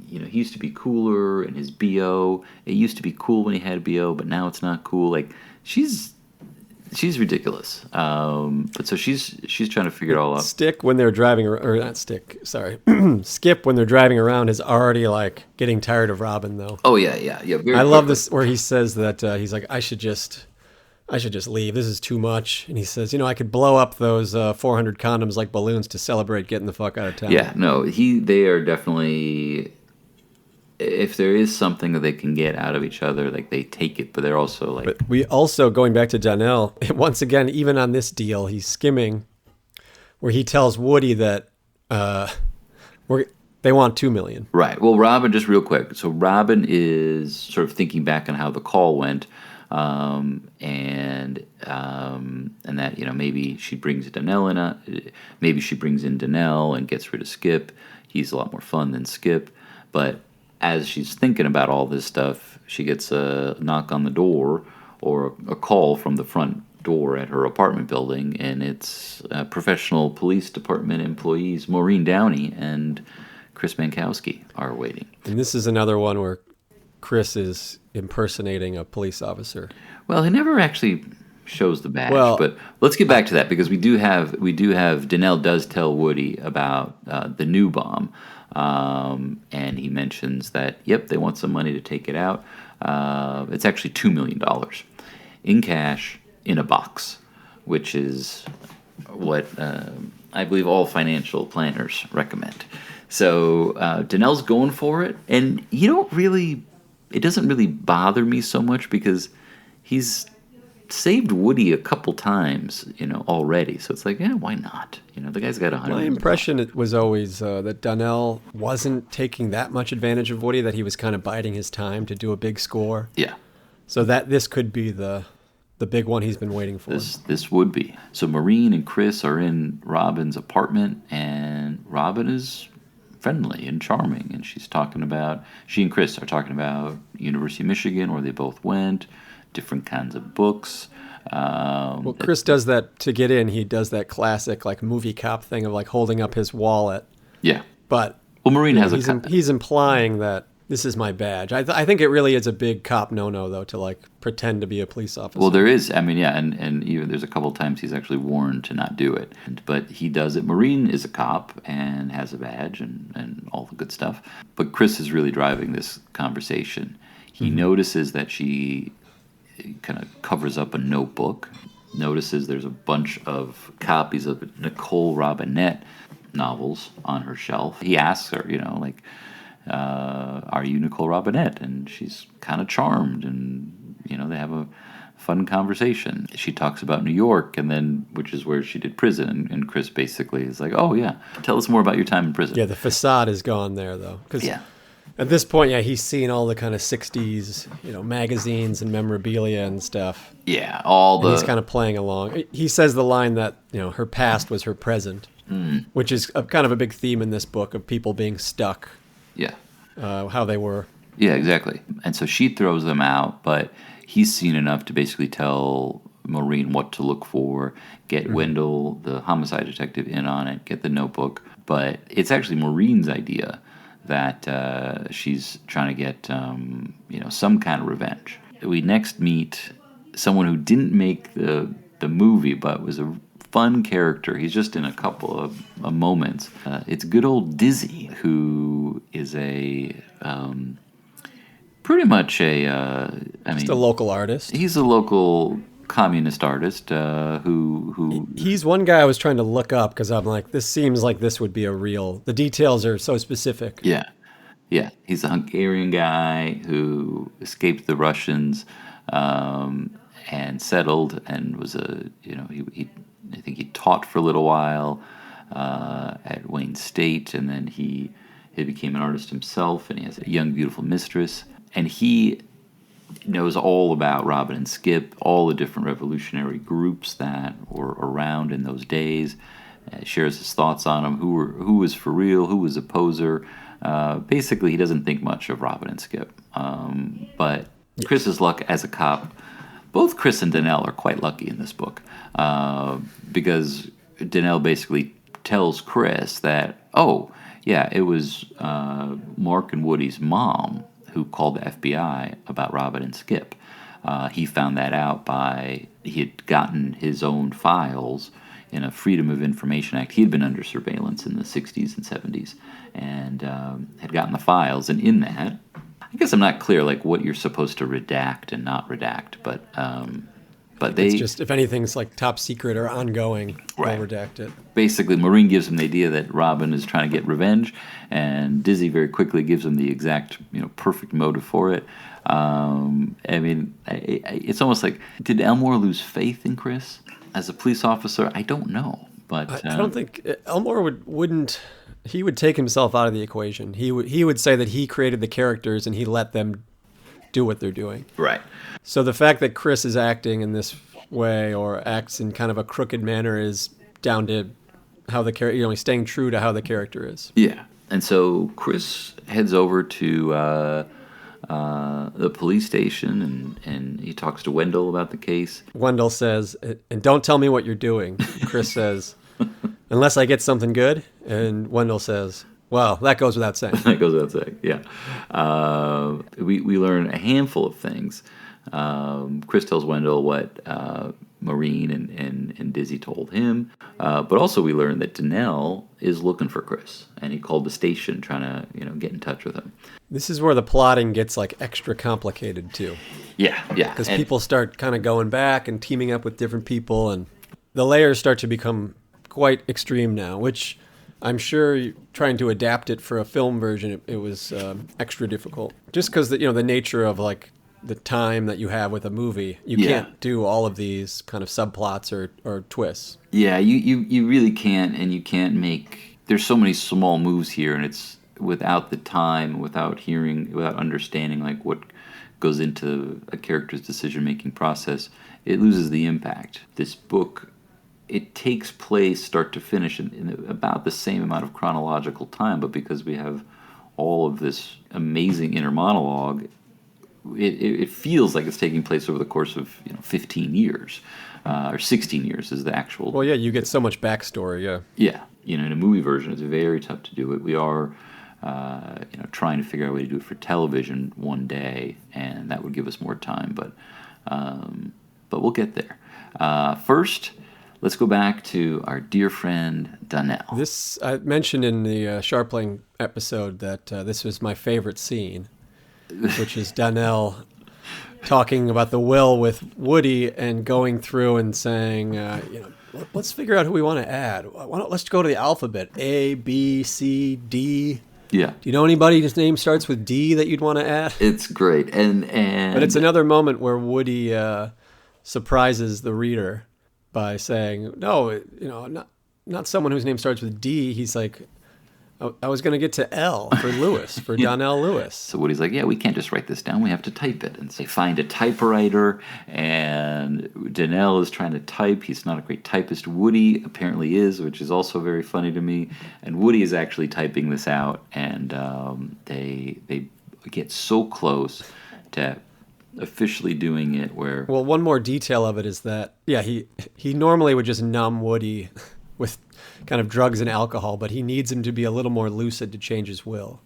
He used to be cooler in his BO. It used to be cool when he had BO, but now it's not cool. Like, she's she's ridiculous. But so she's trying to figure it all out. Stick when they're driving, or not Stick, sorry. Skip when they're driving around is already like getting tired of Robin, though. Oh yeah. Very I love quickly. this where he says that he's like, I should just leave. This is too much. And he says, I could blow up those 400 condoms like balloons to celebrate getting the fuck out of town. Yeah, no, they are definitely. If there is something that they can get out of each other, like they take it, but they're also like. But we also, going back to Donnell, once again, even on this deal, he's skimming, where he tells Woody that they want $2 million. Right. Well, Robin, just real quick. So Robin is sort of thinking back on how the call went, and that maybe she brings Donnell in. Maybe she brings in Donnell and gets rid of Skip. He's a lot more fun than Skip, but. As she's thinking about all this stuff, she gets a knock on the door or a call from the front door at her apartment building, and it's professional police department employees Maureen Downey and Chris Mankowski are waiting. And this is another one where Chris is impersonating a police officer. Well, he never actually shows the badge, but let's get back to that because we do have Donnell does tell Woody about the new bomb. And he mentions that, they want some money to take it out. It's actually $2 million in cash in a box, which is what I believe all financial planners recommend. So Donnell's going for it, and it doesn't really bother me so much because he's saved Woody a couple times, already. So it's like, why not? The guy's got 100. My impression was always that Donnell wasn't taking that much advantage of Woody, that he was kind of biding his time to do a big score. Yeah. So that this could be the big one he's been waiting for. This would be. So Maureen and Chris are in Robin's apartment, and Robin is friendly and charming, and she and Chris are talking about University of Michigan, where they both went, different kinds of books. Well, Chris does that to get in. He does that classic like movie cop thing of like holding up his wallet. Yeah. But Maureen has he's implying that this is my badge. I think it really is a big cop no-no, though, to like pretend to be a police officer. Well, there is. I mean, yeah, and even there's a couple of times he's actually warned to not do it. But he does it. Maureen is a cop and has a badge and all the good stuff. But Chris is really driving this conversation. He notices that she kind of covers up a notebook, notices there's a bunch of copies of Nicole Robinette novels on her shelf. He asks her, are you Nicole Robinette? And she's kind of charmed, and, they have a fun conversation. She talks about New York, and then, which is where she did prison, and Chris basically is like, oh, yeah, tell us more about your time in prison. Yeah, the facade is gone there, though. Yeah. At this point, he's seen all the kind of 60s, magazines and memorabilia and stuff. Yeah, and he's kind of playing along. He says the line that, her past was her present, which is kind of a big theme in this book of people being stuck. Yeah. How they were. Yeah, exactly. And so she throws them out, but he's seen enough to basically tell Maureen what to look for, get Wendell, the homicide detective, in on it, get the notebook. But it's actually Maureen's idea that she's trying to get, some kind of revenge. We next meet someone who didn't make the movie, but was a fun character. He's just in a couple of moments. It's good old Dizzy, who is pretty much a local artist. He's a local communist artist who he's one guy I was trying to look up because I'm like, this seems like this would be a real. The details are so specific. Yeah. He's a Hungarian guy who escaped the Russians and settled, and was I think he taught for a little while at Wayne State, and then he became an artist himself, and he has a young, beautiful mistress, and he knows all about Robin and Skip, all the different revolutionary groups that were around in those days, shares his thoughts on them, who was for real, who was a poser. Basically, he doesn't think much of Robin and Skip. But Chris's luck as a cop, both Chris and Donnell are quite lucky in this book, because Donnell basically tells Chris that, it was Mark and Woody's mom who called the FBI about Robin and Skip. He found that out he had gotten his own files in a Freedom of Information Act. He had been under surveillance in the 60s and 70s and had gotten the files. And in that, I guess I'm not clear like what you're supposed to redact and not redact, but It's just, if anything's like top secret or ongoing, Right. they'll redact it. Basically, Maureen gives him the idea that Robin is trying to get revenge, and Dizzy very quickly gives him the exact, perfect motive for it. It's almost like, did Elmore lose faith in Chris as a police officer? I don't know, but I don't think Elmore wouldn't. He would take himself out of the equation. He would say that he created the characters and he let them do what they're doing. Right. So the fact that Chris is acting in this way or acts in kind of a crooked manner is down to how the character, he's staying true to how the character is. Yeah. And so Chris heads over to the police station and he talks to Wendell about the case. Wendell says, and don't tell me what you're doing. Chris says, unless I get something good. And Wendell says, well, that goes without saying. That goes without saying, yeah. We learn a handful of things. Chris tells Wendell what Maureen and Dizzy told him. But also we learn that Donnell is looking for Chris. And he called the station trying to get in touch with him. This is where the plotting gets like extra complicated too. Yeah. Because people start kind of going back and teaming up with different people. And the layers start to become quite extreme now, which I'm sure trying to adapt it for a film version, it was extra difficult. Just because the nature of like the time that you have with a movie, you can't do all of these kind of subplots or twists. Yeah, you really can't, and you can't make. There's so many small moves here, and it's without the time, without understanding like what goes into a character's decision-making process, it loses the impact. This book, it takes place start to finish in about the same amount of chronological time, but because we have all of this amazing inner monologue, it feels like it's taking place over the course of 15 years or 16 years is the actual. Well, yeah, you get so much backstory. Yeah, in a movie version, it's very tough to do it. We are trying to figure out a way to do it for television one day, and that would give us more time. But we'll get there. First, let's go back to our dear friend Donnell. This I mentioned in the Sharpling episode that this was my favorite scene, which is Donnell talking about the will with Woody and going through and saying, let's figure out who we want to add. Let's go to the alphabet: A, B, C, D. Yeah. Do you know anybody whose name starts with D that you'd want to add? It's great, but it's another moment where Woody surprises the reader by saying, "No, not someone whose name starts with D." He's like, I was going to get to L for Lewis, for Donnell Lewis. So Woody's like, yeah, we can't just write this down. We have to type it. And so they find a typewriter, and Donnell is trying to type. He's not a great typist. Woody apparently is, which is also very funny to me. And Woody is actually typing this out, and they get so close to officially doing it where... Well, one more detail of it is that, yeah, he normally would just numb Woody with kind of drugs and alcohol, but he needs him to be a little more lucid to change his will.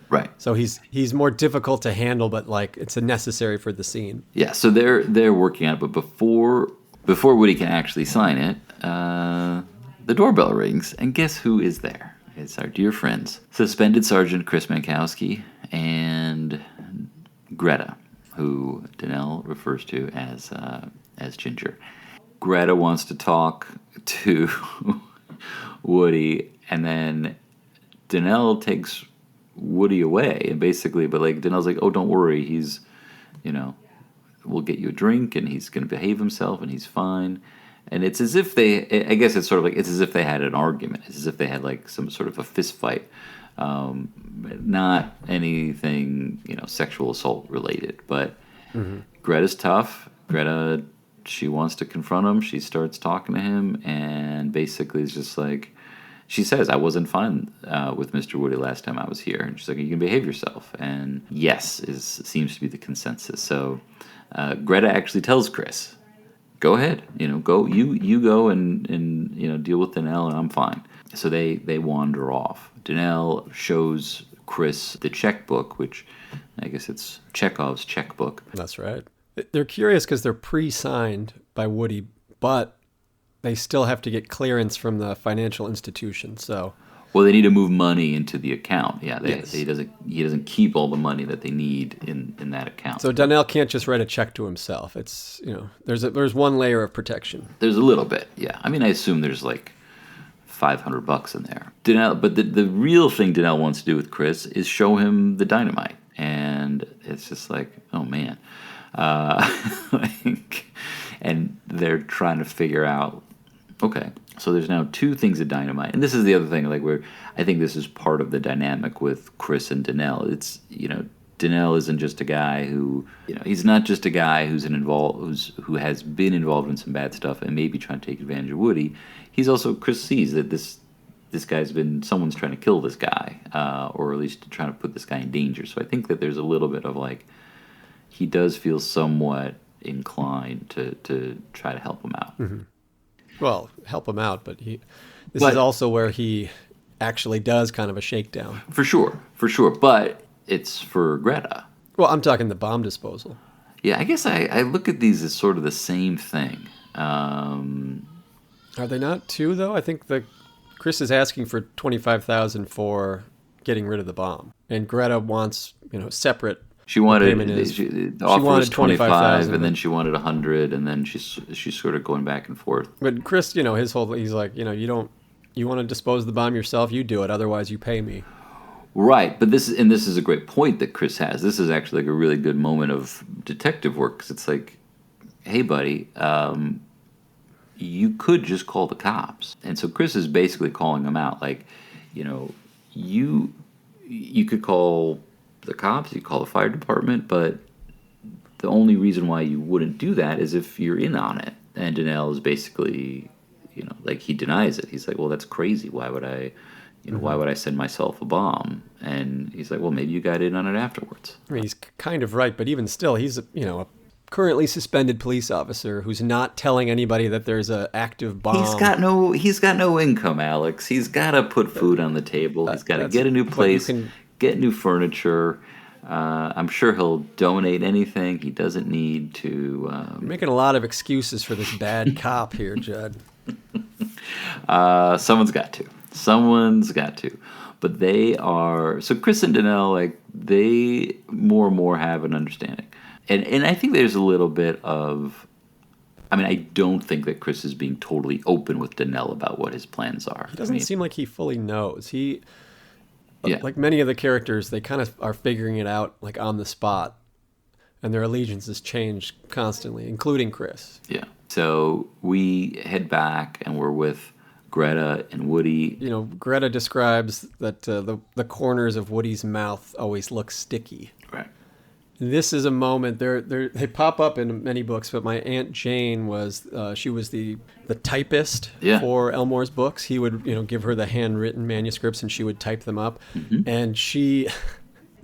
Right. So he's more difficult to handle, but like it's a necessary for the scene. Yeah, so they're working on it, but before Woody can actually sign it, the doorbell rings, and guess who is there? It's our dear friends, Suspended Sergeant Chris Mankowski and Greta, who Donnell refers to as Ginger. Greta wants to talk to Woody, and then Donnell takes Woody away, and basically, but like Donnell's like, oh, don't worry, he's, we'll get you a drink, and he's going to behave himself, and he's fine. And it's as if I guess it's sort of like, it's as if they had an argument. It's as if they had like some sort of a fist fight. Not anything, sexual assault related, but Greta's tough. Greta, she wants to confront him. She starts talking to him, and basically it's just like, she says, I wasn't fine with Mr. Woody last time I was here. And she's like, you can behave yourself. And yes, seems to be the consensus. So Greta actually tells Chris, go ahead, go, you go and deal with Donnell, and I'm fine. So they wander off. Donnell shows Chris the checkbook, which I guess it's Chekhov's checkbook. That's right. They're curious because they're pre-signed by Woody, but they still have to get clearance from the financial institution. So, Well, they need to move money into the account. Yeah, yes. he doesn't keep all the money that they need in that account. So Donnell can't just write a check to himself. It's, there's one layer of protection. There's a little bit, yeah. I mean, I assume there's like $500 in there. Donnell, but the real thing Donnell wants to do with Chris is show him the dynamite, and it's just like, oh man, and they're trying to figure out. Okay, so there's now two things of dynamite, and this is the other thing. Like, where I think this is part of the dynamic with Chris and Donnell. It's Donnell isn't just a guy who he's not just a guy who has been involved in some bad stuff and maybe trying to take advantage of Woody. He's also, Chris sees that this someone's trying to kill this guy, or at least trying to put this guy in danger. So I think that there's a little bit of like, he does feel somewhat inclined to try to help him out. Mm-hmm. Well, help him out, but this is also where he actually does kind of a shakedown. For sure. But it's for Greta. Well, I'm talking the bomb disposal. Yeah, I guess I look at these as sort of the same thing. Are they not two, though? I think Chris is asking for $25,000 for getting rid of the bomb, and Greta wants separate. She wanted the offer was 25, and then she wanted 100, and then she's sort of going back and forth. But Chris, he's like, you want to dispose of the bomb yourself, you do it. Otherwise, you pay me. Right, but this is a great point that Chris has. This is actually like a really good moment of detective work, because it's like, hey, buddy, you could just call the cops. And so Chris is basically calling him out, like, you could call the cops, you call the fire department, but the only reason why you wouldn't do that is if you're in on it. And Donnell is basically, like, he denies it. He's like, well, that's crazy. Why would I, why would I send myself a bomb? And he's like, well, maybe you got in on it afterwards. I mean, he's kind of right, but even still, he's a currently suspended police officer who's not telling anybody that there's an active bomb. He's got no income, Alex. He's got to put food on the table. He's got to get a new place, get new furniture. I'm sure he'll donate anything. He doesn't need to. You're making a lot of excuses for this bad cop here, Judd. Someone's got to. But they are, so Chris and Donnell, like, they more and more have an understanding. And I think there's a little bit of, I don't think that Chris is being totally open with Donnell about what his plans are. He doesn't seem like he fully knows. Like many of the characters, they kind of are figuring it out, like, on the spot. And their allegiances change constantly, including Chris. Yeah. So we head back, and we're with Greta and Woody. Greta describes that the corners of Woody's mouth always look sticky. Right. This is a moment. They pop up in many books, but my Aunt Jane was she was the typist for Elmore's books. He would give her the handwritten manuscripts, and she would type them up. Mm-hmm. And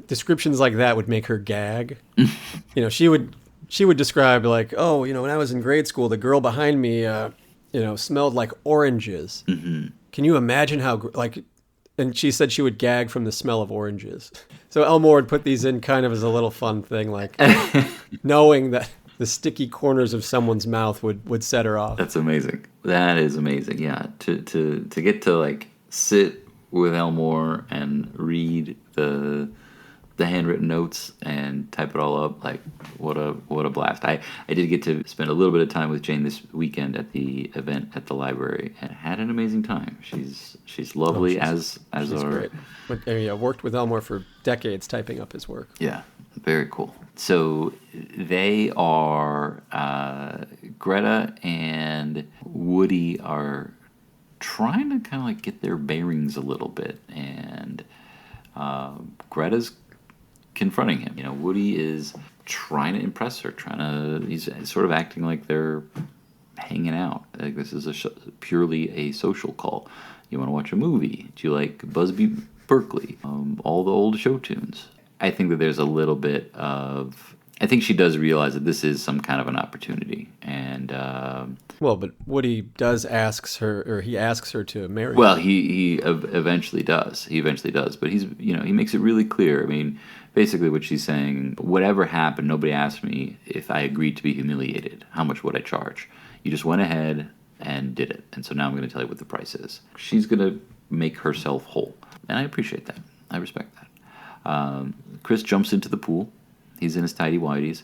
descriptions like that would make her gag. She would describe, like, oh, when I was in grade school, the girl behind me smelled like oranges. Mm-hmm. Can you imagine how, like, and she said she would gag from the smell of oranges. So Elmore would put these in kind of as a little fun thing, like, knowing that the sticky corners of someone's mouth would set her off. That's amazing. That is amazing, yeah. To get to, like, sit with Elmore and read the handwritten notes and type it all up, like, what a blast. I did get to spend a little bit of time with Jane this weekend at the event at the library, and had an amazing time. She's lovely, she's great. But, worked with Elmore for decades typing up his work. Yeah, very cool. So they are, Greta and Woody are trying to kind of, like, get their bearings a little bit, and Greta's confronting him. Woody is trying to impress her, he's sort of acting like they're hanging out. Like, this is purely a social call. You want to watch a movie? Do you like Busby Berkeley? All the old show tunes. I think that there's a little bit of I think she does realize that this is some kind of an opportunity, and Well, but Woody does asks her, or he asks her to marry well, him. he eventually does. He eventually does, but he's he makes it really clear. I mean, basically, what she's saying: whatever happened, nobody asked me if I agreed to be humiliated. How much would I charge? You just went ahead and did it, and so now I'm going to tell you what the price is. She's going to make herself whole, and I appreciate that. I respect that. Chris jumps into the pool. He's in his tidy whities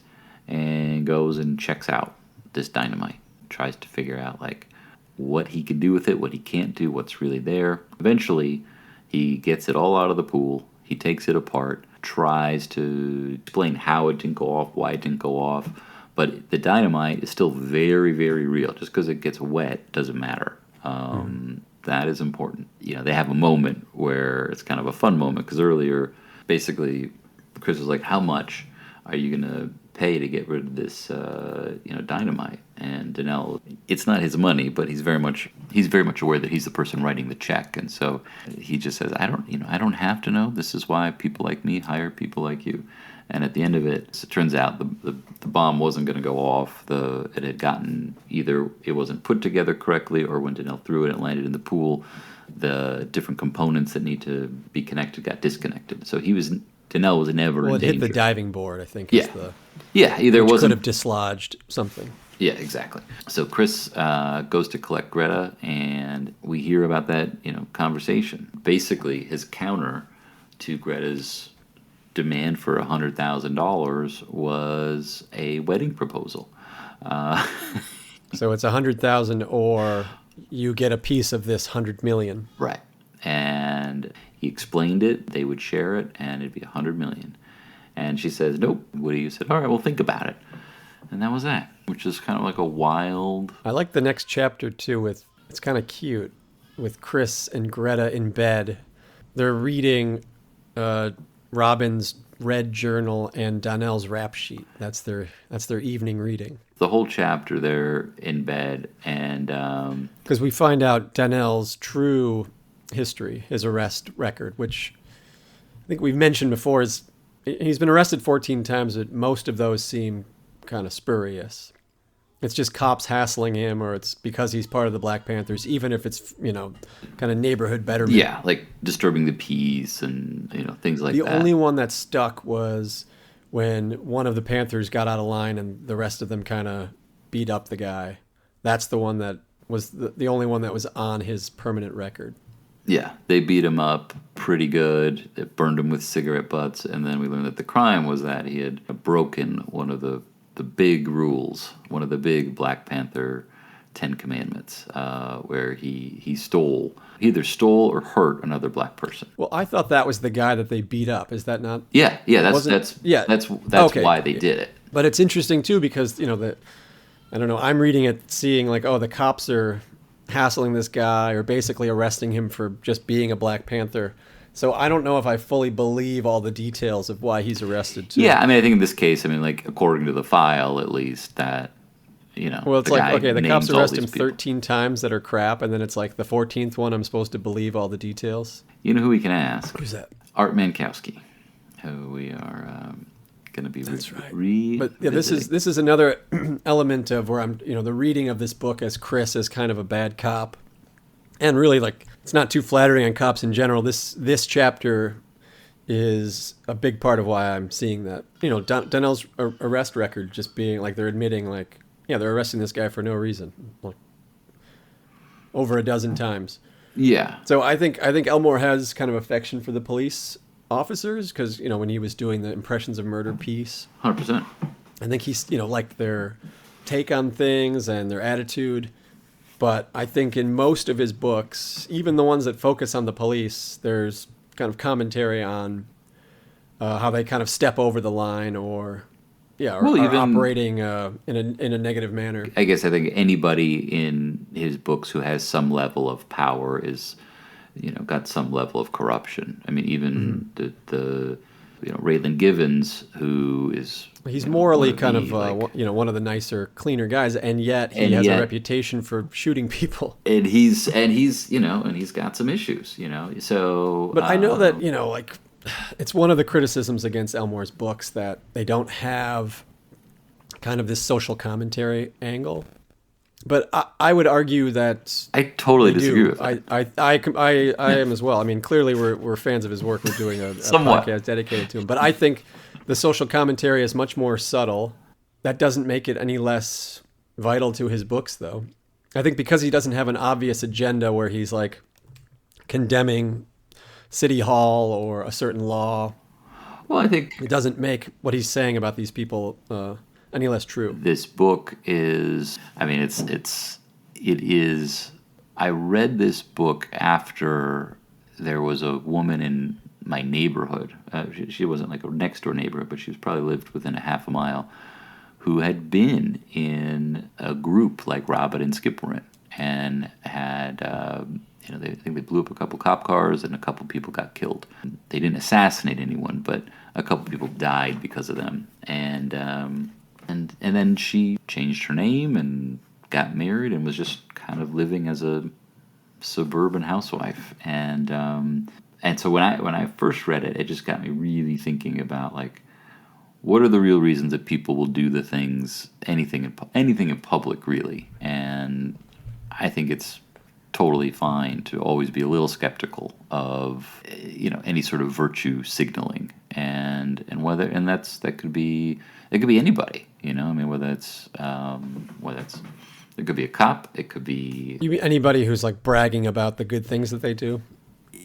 and goes and checks out this dynamite. Tries to figure out like what he can do with it, what he can't do, what's really there. Eventually, he gets it all out of the pool. He takes it apart, tries to explain how it didn't go off, why it didn't go off. But the dynamite is still very, very real. Just because it gets wet doesn't matter. That is important. They have a moment where it's kind of a fun moment because earlier, basically, Chris was like, "How much are you gonna pay to get rid of this, dynamite?" And Danelle, it's not his money, but he's very much aware that he's the person writing the check, and so he just says, "I don't have to know. This is why people like me hire people like you." And at the end of it turns out the bomb wasn't going to go off. It had gotten either it wasn't put together correctly, or when Danelle threw it, it landed in the pool. The different components that need to be connected got disconnected. So Danelle was never Well, in it danger. hit the diving board, I think. Yeah. Is the, Yeah, either which wasn't could have dislodged something. Yeah, exactly. So Chris goes to collect Greta, and we hear about that, conversation. Basically, his counter to Greta's demand for $100,000 was a wedding proposal. So it's 100,000, or you get a piece of this 100 million. Right. And he explained it. They would share it, and it'd be $100 million. And she says, "Nope." Woody said, "All right, well, think about it." And that was that, which is kind of like a wild... I like the next chapter too. It's kind of cute with Chris and Greta in bed. They're reading Robin's red journal and Donnell's rap sheet. That's their evening reading. The whole chapter, they're in bed, and because we find out Donnell's true history, his arrest record, which I think we've mentioned before, is he's been arrested 14 times, but most of those seem kind of spurious. It's just cops hassling him, or it's because he's part of the Black Panthers, even if it's, kind of neighborhood betterment. Yeah, like disturbing the peace and, things like that. The only one that stuck was when one of the Panthers got out of line and the rest of them kind of beat up the guy. That's the one that was the only one that was on his permanent record. Yeah, they beat him up pretty good. They burned him with cigarette butts, and then we learned that the crime was that he had broken one of the big rules, one of the big Black Panther 10 Commandments, where he either stole or hurt another black person. Well, I thought that was the guy that they beat up. Is that not? Yeah, that's Okay. why they did it. But it's interesting too because I don't know. I'm reading it, seeing like, oh, the cops are hassling this guy or basically arresting him for just being a Black Panther. So I don't know if I fully believe all the details of why he's arrested too. Yeah, I mean, I think in this case, like according to the file, at least that, Well, it's like, okay, the cops names all arrest these him people. 13 times that are crap, and then it's like the 14th one I'm supposed to believe all the details. You know who we can ask? Who's that? Art Mankowski, who we are going to be But yeah, this is another element of where I'm, the reading of this book as Chris as kind of a bad cop. And really, like, it's not too flattering on cops in general. This chapter is a big part of why I'm seeing that. Donnell's arrest record just being like, they're admitting like, yeah, they're arresting this guy for no reason, like over a dozen times. Yeah. So I think Elmore has kind of affection for the police officers because when he was doing the Impressions of Murder piece, 100%. I think he's liked their take on things and their attitude. But I think in most of his books, even the ones that focus on the police, there's kind of commentary on how they kind of step over the line or are operating in a negative manner. I guess I think anybody in his books who has some level of power is, got some level of corruption. I mean, even the Raylan Givens, who is... He's morally kind of one of the nicer, cleaner guys, and yet he has a reputation for shooting people. And he's got some issues, So, but I know that like it's one of the criticisms against Elmore's books that they don't have kind of this social commentary angle. But I would argue that I totally they disagree do. with that. I am as well. I mean, clearly we're fans of his work. We're doing a Somewhat. podcast dedicated to him. But I think the social commentary is much more subtle. That doesn't make it any less vital to his books, though. I think because he doesn't have an obvious agenda where he's like condemning City Hall or a certain law, Well, I think it doesn't make what he's saying about these people any less true. this book is, I mean, it is, I read this book after there was a woman in my neighborhood. She wasn't like a next door neighborhood, but she was probably lived within a half a mile, who had been in a group like Robin and Skip were in, and had, I think they blew up a couple cop cars and a couple people got killed. They didn't assassinate anyone, but a couple people died because of them. And then she changed her name and got married and was just kind of living as a suburban housewife. And so when I first read it, it just got me really thinking about like, what are the real reasons that people will do the things, anything in public, really? And I think it's totally fine to always be a little skeptical of any sort of virtue signaling, and that could be anybody. I mean, whether it's it could be a cop, it could be You mean anybody who's like bragging about the good things that they do?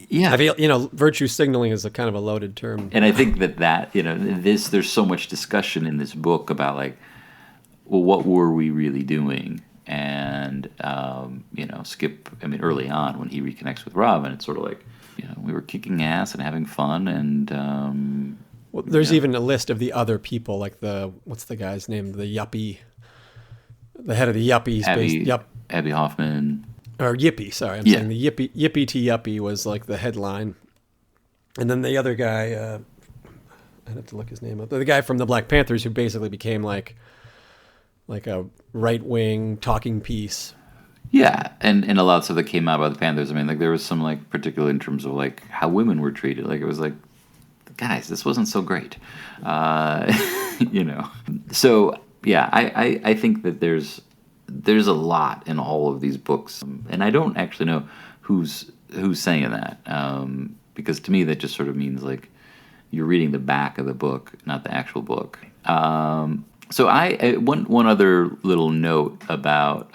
yeah. I feel, virtue signaling is a kind of a loaded term. And I think that there's so much discussion in this book about like, well, what were we really doing? And Skip. I mean, early on when he reconnects with Robin, it's sort of like we were kicking ass and having fun, and Well, there's even a list of the other people, like what's the guy's name? The yuppie, the head of the yuppies. Abby Hoffman. Or Yippee, sorry. I'm saying the Yippee to Yuppie was like the headline. And then the other guy, I'd have to look his name up. The guy from the Black Panthers who basically became like a right-wing talking piece. Yeah, and a lot of stuff that came out about the Panthers. I mean, like there was some like particular in terms of like how women were treated. Like it was like, guys, this wasn't so great. So yeah, I think that there's a lot in all of these books, and I don't actually know who's saying that, because to me that just sort of means like you're reading the back of the book, not the actual book. So one other little note about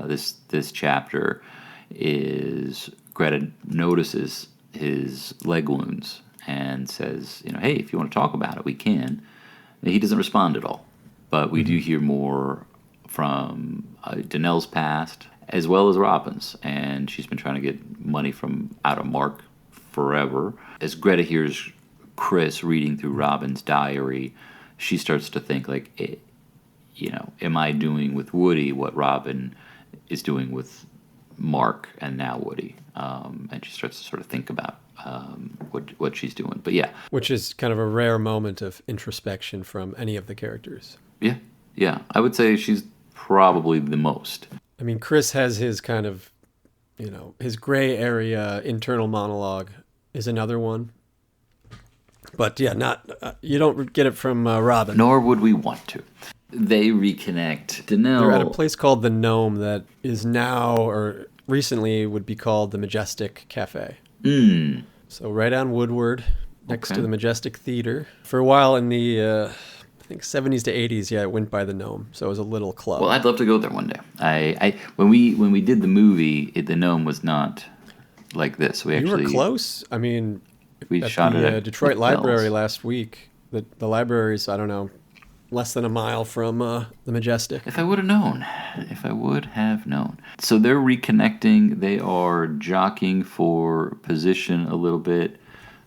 this chapter is Greta notices his leg wounds and says, hey, if you want to talk about it, we can. He doesn't respond at all, but we do hear more from Danelle's past as well as Robin's, and she's been trying to get money out of Mark forever. As Greta hears Chris reading through Robin's diary, she starts to think like, am I doing with Woody what Robin is doing with Mark and now Woody? And she starts to sort of think about what she's doing. But yeah, which is kind of a rare moment of introspection from any of the characters. Yeah, I would say she's probably the most. I mean, Chris has his kind of, his gray area internal monologue is another one. But yeah, you don't get it from Robin. Nor would we want to. They reconnect. Danelle. They're at a place called the Gnome that is now, or recently would be called the Majestic Cafe. So right on Woodward, next to the Majestic Theater. For a while in the, I think 70s to 80s, it went by the Gnome. So it was a little club. Well, I'd love to go there one day. When we did the movie, the Gnome was not like this. You were close. I mean, we at shot the it at Detroit Wells. Library last week. The library's, I don't know, less than a mile from the Majestic. If I would have known. So they're reconnecting. They are jockeying for position a little bit.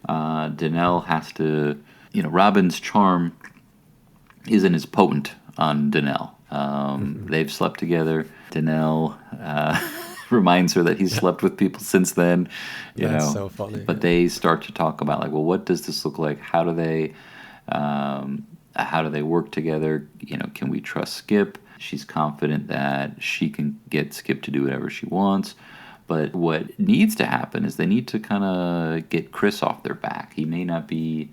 Danelle has to, Robin's charm isn't as potent on Danelle. They've slept together. Danelle reminds her that he's slept with people since then. That's so funny. But they start to talk about like, well, what does this look like? How do they work together? Can we trust Skip? She's confident that she can get Skip to do whatever she wants. But what needs to happen is they need to kind of get Chris off their back. He may not be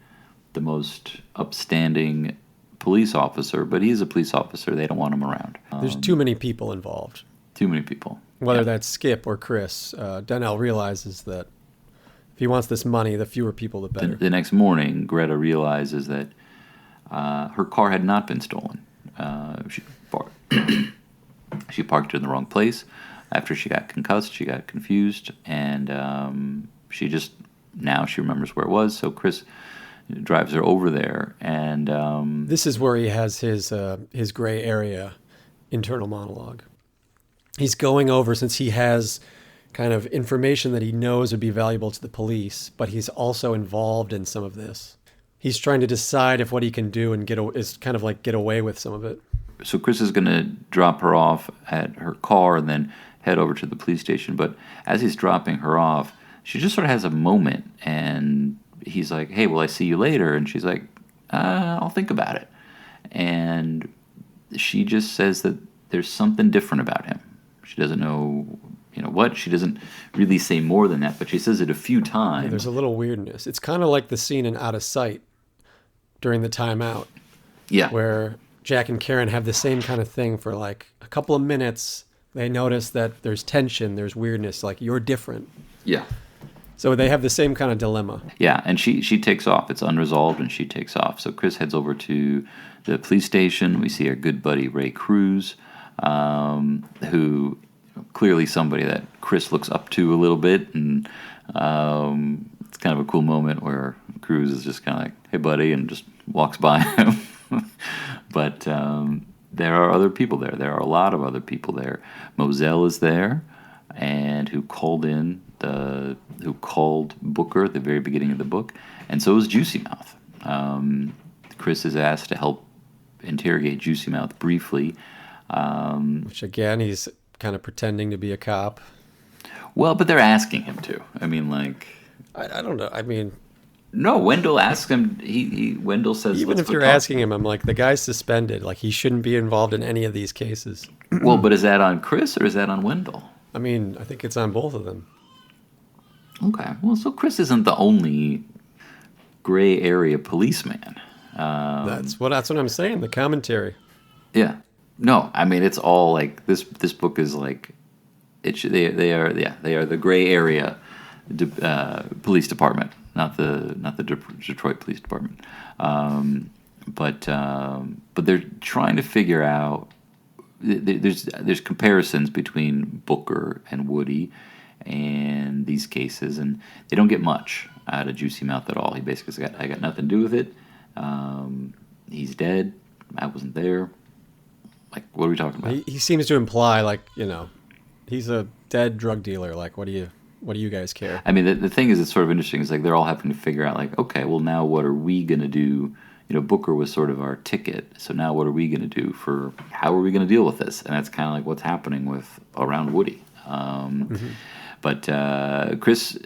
the most upstanding police officer, but he's a police officer. They don't want him around. There's too many people involved. Too many people. Whether that's Skip or Chris, Donnell realizes that if he wants this money, the fewer people, the better. The next morning, Greta realizes that her car had not been stolen. She parked it in the wrong place. After she got concussed, she got confused, and she remembers where it was. So Chris drives her over there, and this is where he has his gray area internal monologue. He's going over, since he has kind of information that he knows would be valuable to the police, but he's also involved in some of this. He's trying to decide if what he can do and get away with some of it. So Chris is going to drop her off at her car and then head over to the police station. But as he's dropping her off, she just sort of has a moment, and he's like, "Hey, will I see you later?" And she's like, "I'll think about it." And she just says that there's something different about him. She doesn't know, what. She doesn't really say more than that, but she says it a few times. Yeah, there's a little weirdness. It's kind of like the scene in Out of Sight during the timeout. Yeah. Where Jack and Karen have the same kind of thing for like a couple of minutes. They notice that there's tension, there's weirdness, like you're different. Yeah. So they have the same kind of dilemma. Yeah, and she takes off. It's unresolved, and she takes off. So Chris heads over to the police station. We see our good buddy Ray Cruz, who clearly somebody that Chris looks up to a little bit, and it's kind of a cool moment where Cruz is just kind of like, "Hey, buddy," and just walks by him. But there are other people there. There are a lot of other people there. Moselle is there, and who called Booker at the very beginning of the book, and so is Juicy Mouth. Chris is asked to help interrogate Juicy Mouth briefly. Which again, he's kind of pretending to be a cop. Well, but they're asking him to. I mean, like... I don't know. I mean... No, Wendell asks him... Wendell says... Even if you're asking him, I'm like, the guy's suspended. Like, he shouldn't be involved in any of these cases. Well, but is that on Chris or is that on Wendell? I mean, I think it's on both of them. Okay. Well, so Chris isn't the only gray area policeman. That's what I'm saying, the commentary. Yeah. No, I mean, it's all like... This book is like... They are the gray area police department, not the Detroit Police Department. But they're trying to figure out. There's comparisons between Booker and Woody and these cases, and they don't get much out of Juicy Mouth at all. He basically said, "I got nothing to do with it. He's dead. I wasn't there." Like, what are we talking about? He seems to imply, like, he's a dead drug dealer. Like, what do you guys care? I mean, the thing is, it's sort of interesting. It's like they're all having to figure out, like, okay, well, now what are we going to do? Booker was sort of our ticket. So now what are we going to do how are we going to deal with this? And that's kind of like what's happening around Woody. But Chris,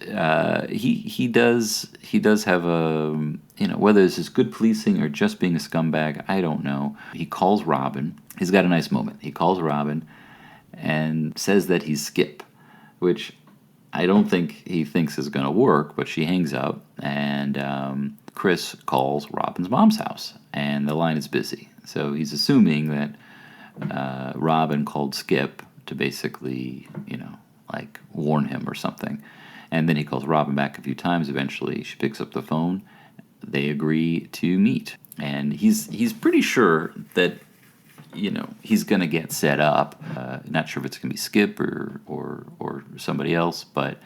he does have whether this is good policing or just being a scumbag, I don't know. He calls Robin. He's got a nice moment. He calls Robin and says that he's Skip, which I don't think he thinks is going to work, but she hangs up, and Chris calls Robin's mom's house, and the line is busy. So he's assuming that Robin called Skip to basically, like warn him or something. And then he calls Robin back a few times. Eventually, she picks up the phone. They agree to meet. And he's pretty sure that, he's going to get set up. Not sure if it's going to be Skip or somebody else, but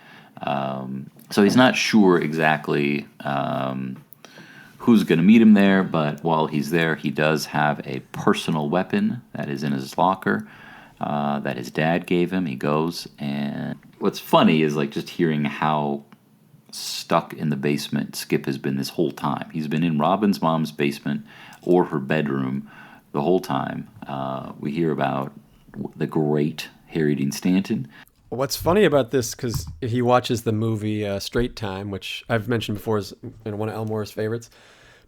so he's not sure exactly who's going to meet him there. But while he's there, he does have a personal weapon that is in his locker that his dad gave him. He goes, and what's funny is like just hearing how stuck in the basement Skip has been this whole time. He's been in Robin's mom's basement or her bedroom the whole time. We hear about the great Harry Dean Stanton. What's funny about this, because he watches the movie Straight Time, which I've mentioned before is one of Elmore's favorites,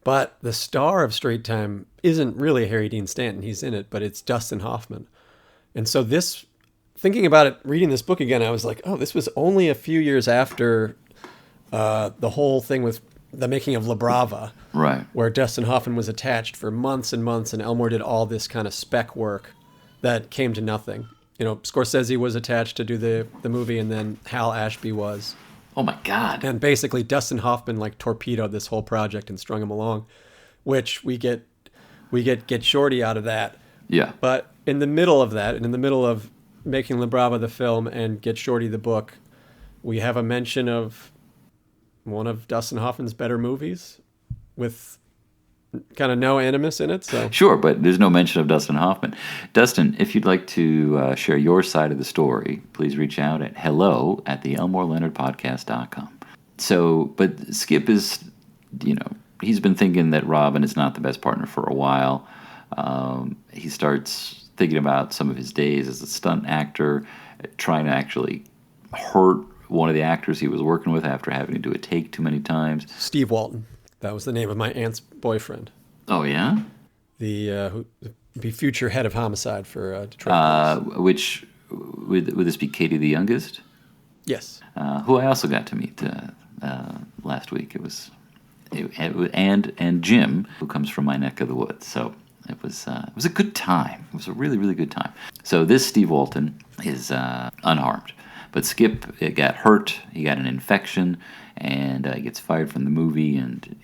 but the star of Straight Time isn't really Harry Dean Stanton. He's in it, but it's Dustin Hoffman. And so this thinking about it, reading this book again, I was like, oh, this was only a few years after the whole thing with the making of La Brava, Right. where Dustin Hoffman was attached for months and months, and Elmore did all this kind of spec work that came to nothing. You know, Scorsese was attached to do the movie, and then Hal Ashby was. Oh my God. And basically, Dustin Hoffman like torpedoed this whole project and strung him along, which we get Get Shorty out of that. Yeah. But in the middle of that, and in the middle of making La Brava the film and Get Shorty the book, we have a mention of one of Dustin Hoffman's better movies with kind of no animus in it. So Sure, but there's no mention of Dustin Hoffman. Dustin, if you'd like to share your side of the story, please reach out at hello@the ElmoreLeonardPodcast.com. So, but Skip is, he's been thinking that Robin is not the best partner for a while. He starts thinking about some of his days as a stunt actor, trying to actually hurt one of the actors he was working with after having to do a take too many times. Steve Walton, that was the name of my aunt's boyfriend. Oh, yeah? Who be future head of homicide for Detroit Police. Which, would this be Katie the youngest? Yes. Who I also got to meet last week. It was and Jim, who comes from my neck of the woods. So it was a good time. It was a really, really good time. So this Steve Walton is unharmed. But Skip got hurt. He got an infection, and he gets fired from the movie. And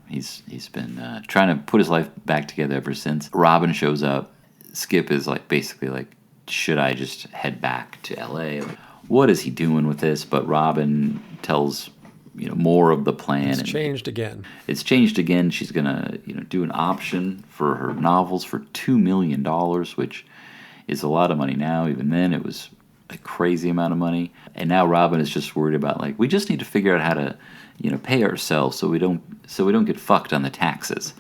he's been trying to put his life back together ever since. Robin shows up. Skip is basically like, should I just head back to L.A.? What is he doing with this? But Robin tells more of the plan. It's changed again. It's changed again. She's gonna do an option for her novels for $2 million, which is a lot of money now. Even then, it was a crazy amount of money. And now Robin is just worried about we just need to figure out how to pay ourselves so we don't get fucked on the taxes,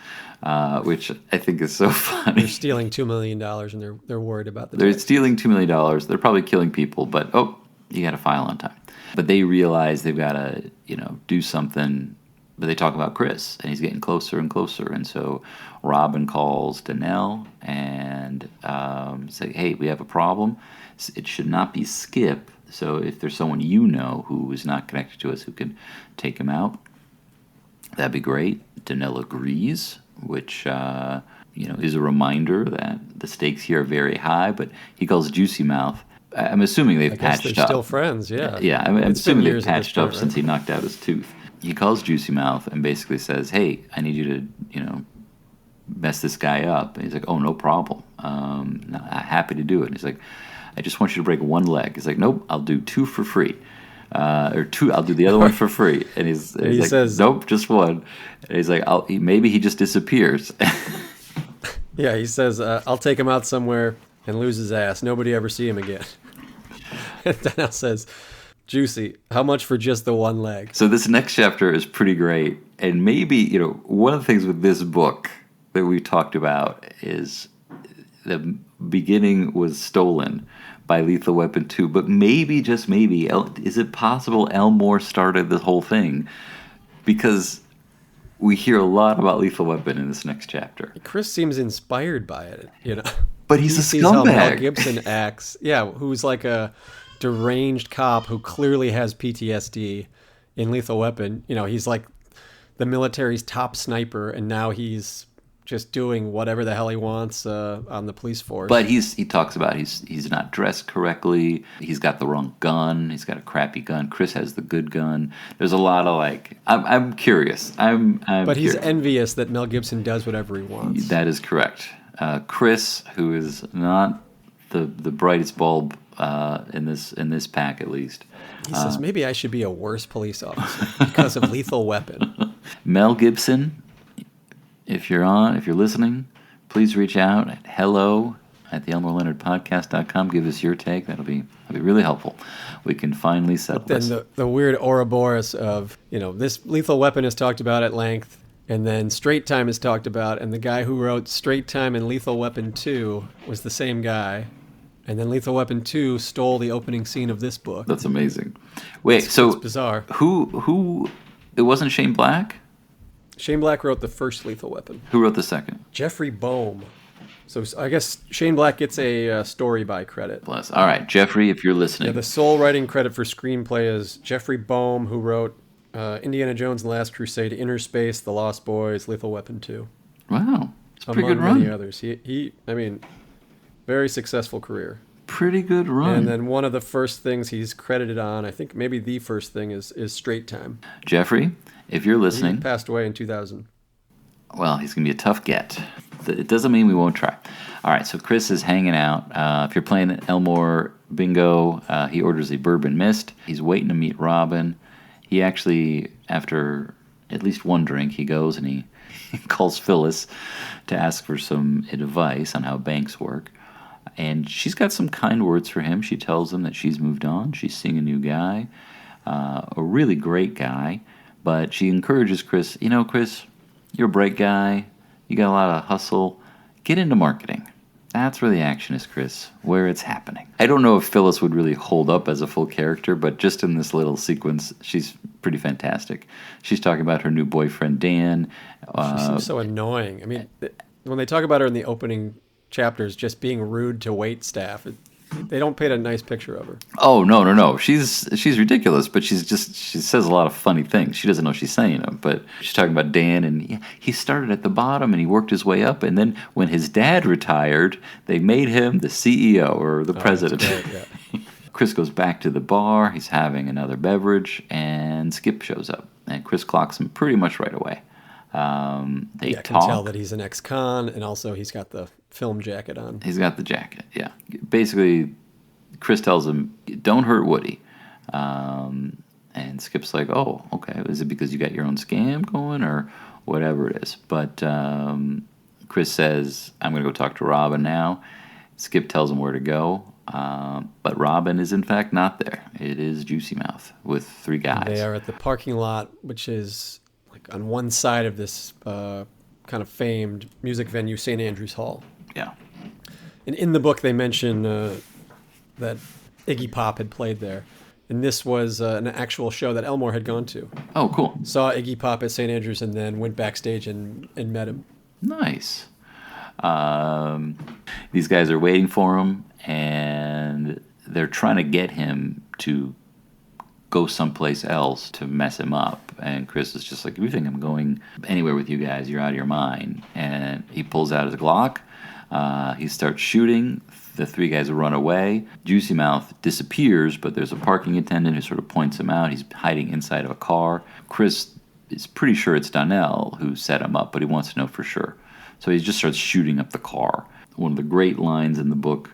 which I think is so funny. They're stealing $2 million and they're worried about the They're taxes. stealing $2 million. They're probably killing people, but you got to file on time. But they realize they've got to do something. But they talk about Chris, and he's getting closer and closer. And so Robin calls Danelle and say, hey, we have a problem. It should not be Skip. So if there's someone who is not connected to us who can take him out, that'd be great. Danelle agrees, which is a reminder that the stakes here are very high. But he calls Juicy Mouth. I'm assuming they've patched they're up. Still friends, yeah. Yeah, I'm assuming they've patched up right? since he knocked out his tooth. He calls Juicy Mouth and basically says, hey, I need you to, mess this guy up. And he's like, oh, no problem. Happy to do it. And he's like, I just want you to break one leg. He's like, nope, I'll do two for free. Or two, I'll do the other one for free. And he like, says, nope, just one. And he's like, maybe he just disappears. Yeah, he says, I'll take him out somewhere and lose his ass. Nobody ever see him again. And Danelle says, Juicy, how much for just the one leg? So this next chapter is pretty great. And maybe, one of the things with this book that we talked about is the beginning was stolen by Lethal Weapon 2. But maybe, just maybe, is it possible Elmore started this whole thing? Because we hear a lot about Lethal Weapon in this next chapter. Chris seems inspired by it, But he's a sees how Mel scumbag. Gibson acts. Yeah, who's like a deranged cop who clearly has PTSD in Lethal Weapon. He's like the military's top sniper, and now he's just doing whatever the hell he wants on the police force. But he talks about he's not dressed correctly. He's got the wrong gun. He's got a crappy gun. Chris has the good gun. There's a lot of I'm curious. But he's envious that Mel Gibson does whatever he wants. That is correct. Chris, who is not the brightest bulb in this pack, at least. He says, maybe I should be a worse police officer because of Lethal Weapon. Mel Gibson, if you're listening, please reach out at hello@the Give us your take. That'll be really helpful. We can finally settle this. Then the weird Ouroboros of, this Lethal Weapon is talked about at length, and then Straight Time is talked about, and the guy who wrote Straight Time and Lethal Weapon 2 was the same guy. And then Lethal Weapon 2 stole the opening scene of this book. That's amazing. Wait, so it's bizarre. Who? It wasn't Shane Black? Shane Black wrote the first Lethal Weapon. Who wrote the second? Jeffrey Boehm. So I guess Shane Black gets a story by credit. Bless. All right, Jeffrey, if you're listening. Yeah, the sole writing credit for screenplay is Jeffrey Boehm, who wrote Indiana Jones and the Last Crusade, Inner Space, The Lost Boys, Lethal Weapon 2. Wow, it's a pretty good among many run. others. I mean, very successful career. Pretty good run. And then one of the first things he's credited on, I think maybe the first thing, is Straight Time. Jeffrey, if you're He listening, passed away in 2000. well, he's going to be a tough get. It doesn't mean we won't try. All right, so Chris is hanging out. If you're playing Elmore Bingo, he orders a bourbon mist. He's waiting to meet Robin. He actually, after at least one drink, he goes and he calls Phyllis to ask for some advice on how banks work. And she's got some kind words for him. She tells him that she's moved on. She's seeing a new guy, a really great guy. But she encourages Chris, Chris, you're a bright guy. You got a lot of hustle. Get into marketing. That's where the action is, Chris, where it's happening. I don't know if Phyllis would really hold up as a full character, but just in this little sequence, she's pretty fantastic. She's talking about her new boyfriend, Dan. She seems so annoying. I mean, when they talk about her in the opening chapters, just being rude to wait staff, they don't paint a nice picture of her. Oh, no. She's ridiculous, but she says a lot of funny things. She doesn't know she's saying them, but she's talking about Dan, and he started at the bottom, and he worked his way up, and then when his dad retired, they made him the CEO or the president. Yeah. Chris goes back to the bar. He's having another beverage, and Skip shows up, and Chris clocks him pretty much right away. They can talk. tell that he's an ex-con, and also he's got the film jacket on. He's got the jacket, yeah. Basically, Chris tells him, don't hurt Woody. And Skip's like, oh, okay. Is it because you got your own scam going or whatever it is? But Chris says, I'm going to go talk to Robin now. Skip tells him where to go. But Robin is, in fact, not there. It is Juicy Mouth with three guys. And they are at the parking lot, which is like on one side of this kind of famed music venue, St. Andrew's Hall. Yeah. And in the book, they mention that Iggy Pop had played there. And this was an actual show that Elmore had gone to. Oh, cool. Saw Iggy Pop at St. Andrews and then went backstage and met him. Nice. These guys are waiting for him, and they're trying to get him to go someplace else to mess him up. And Chris is just like, if you think I'm going anywhere with you guys, you're out of your mind. And he pulls out his Glock. He starts shooting. The three guys run away. Juicy Mouth disappears, but there's a parking attendant who sort of points him out. He's hiding inside of a car. Chris is pretty sure it's Donnell who set him up, but he wants to know for sure. So he just starts shooting up the car. One of the great lines in the book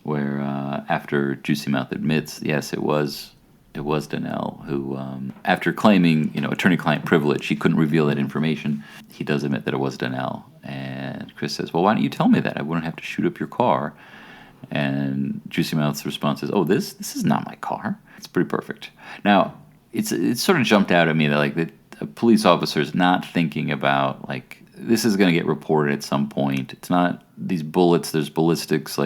where after Juicy Mouth admits, yes, it was Donnell who, after claiming, attorney-client privilege, he couldn't reveal that information. He does admit that it was Donnell. And Chris says, well, why don't you tell me that? I wouldn't have to shoot up your car. And Juicy Mouth's response is, oh, this is not my car. It's pretty perfect. Now, it's sort of jumped out at me that, the police officer's not thinking about, this is going to get reported at some point. It's not these bullets, there's ballistics,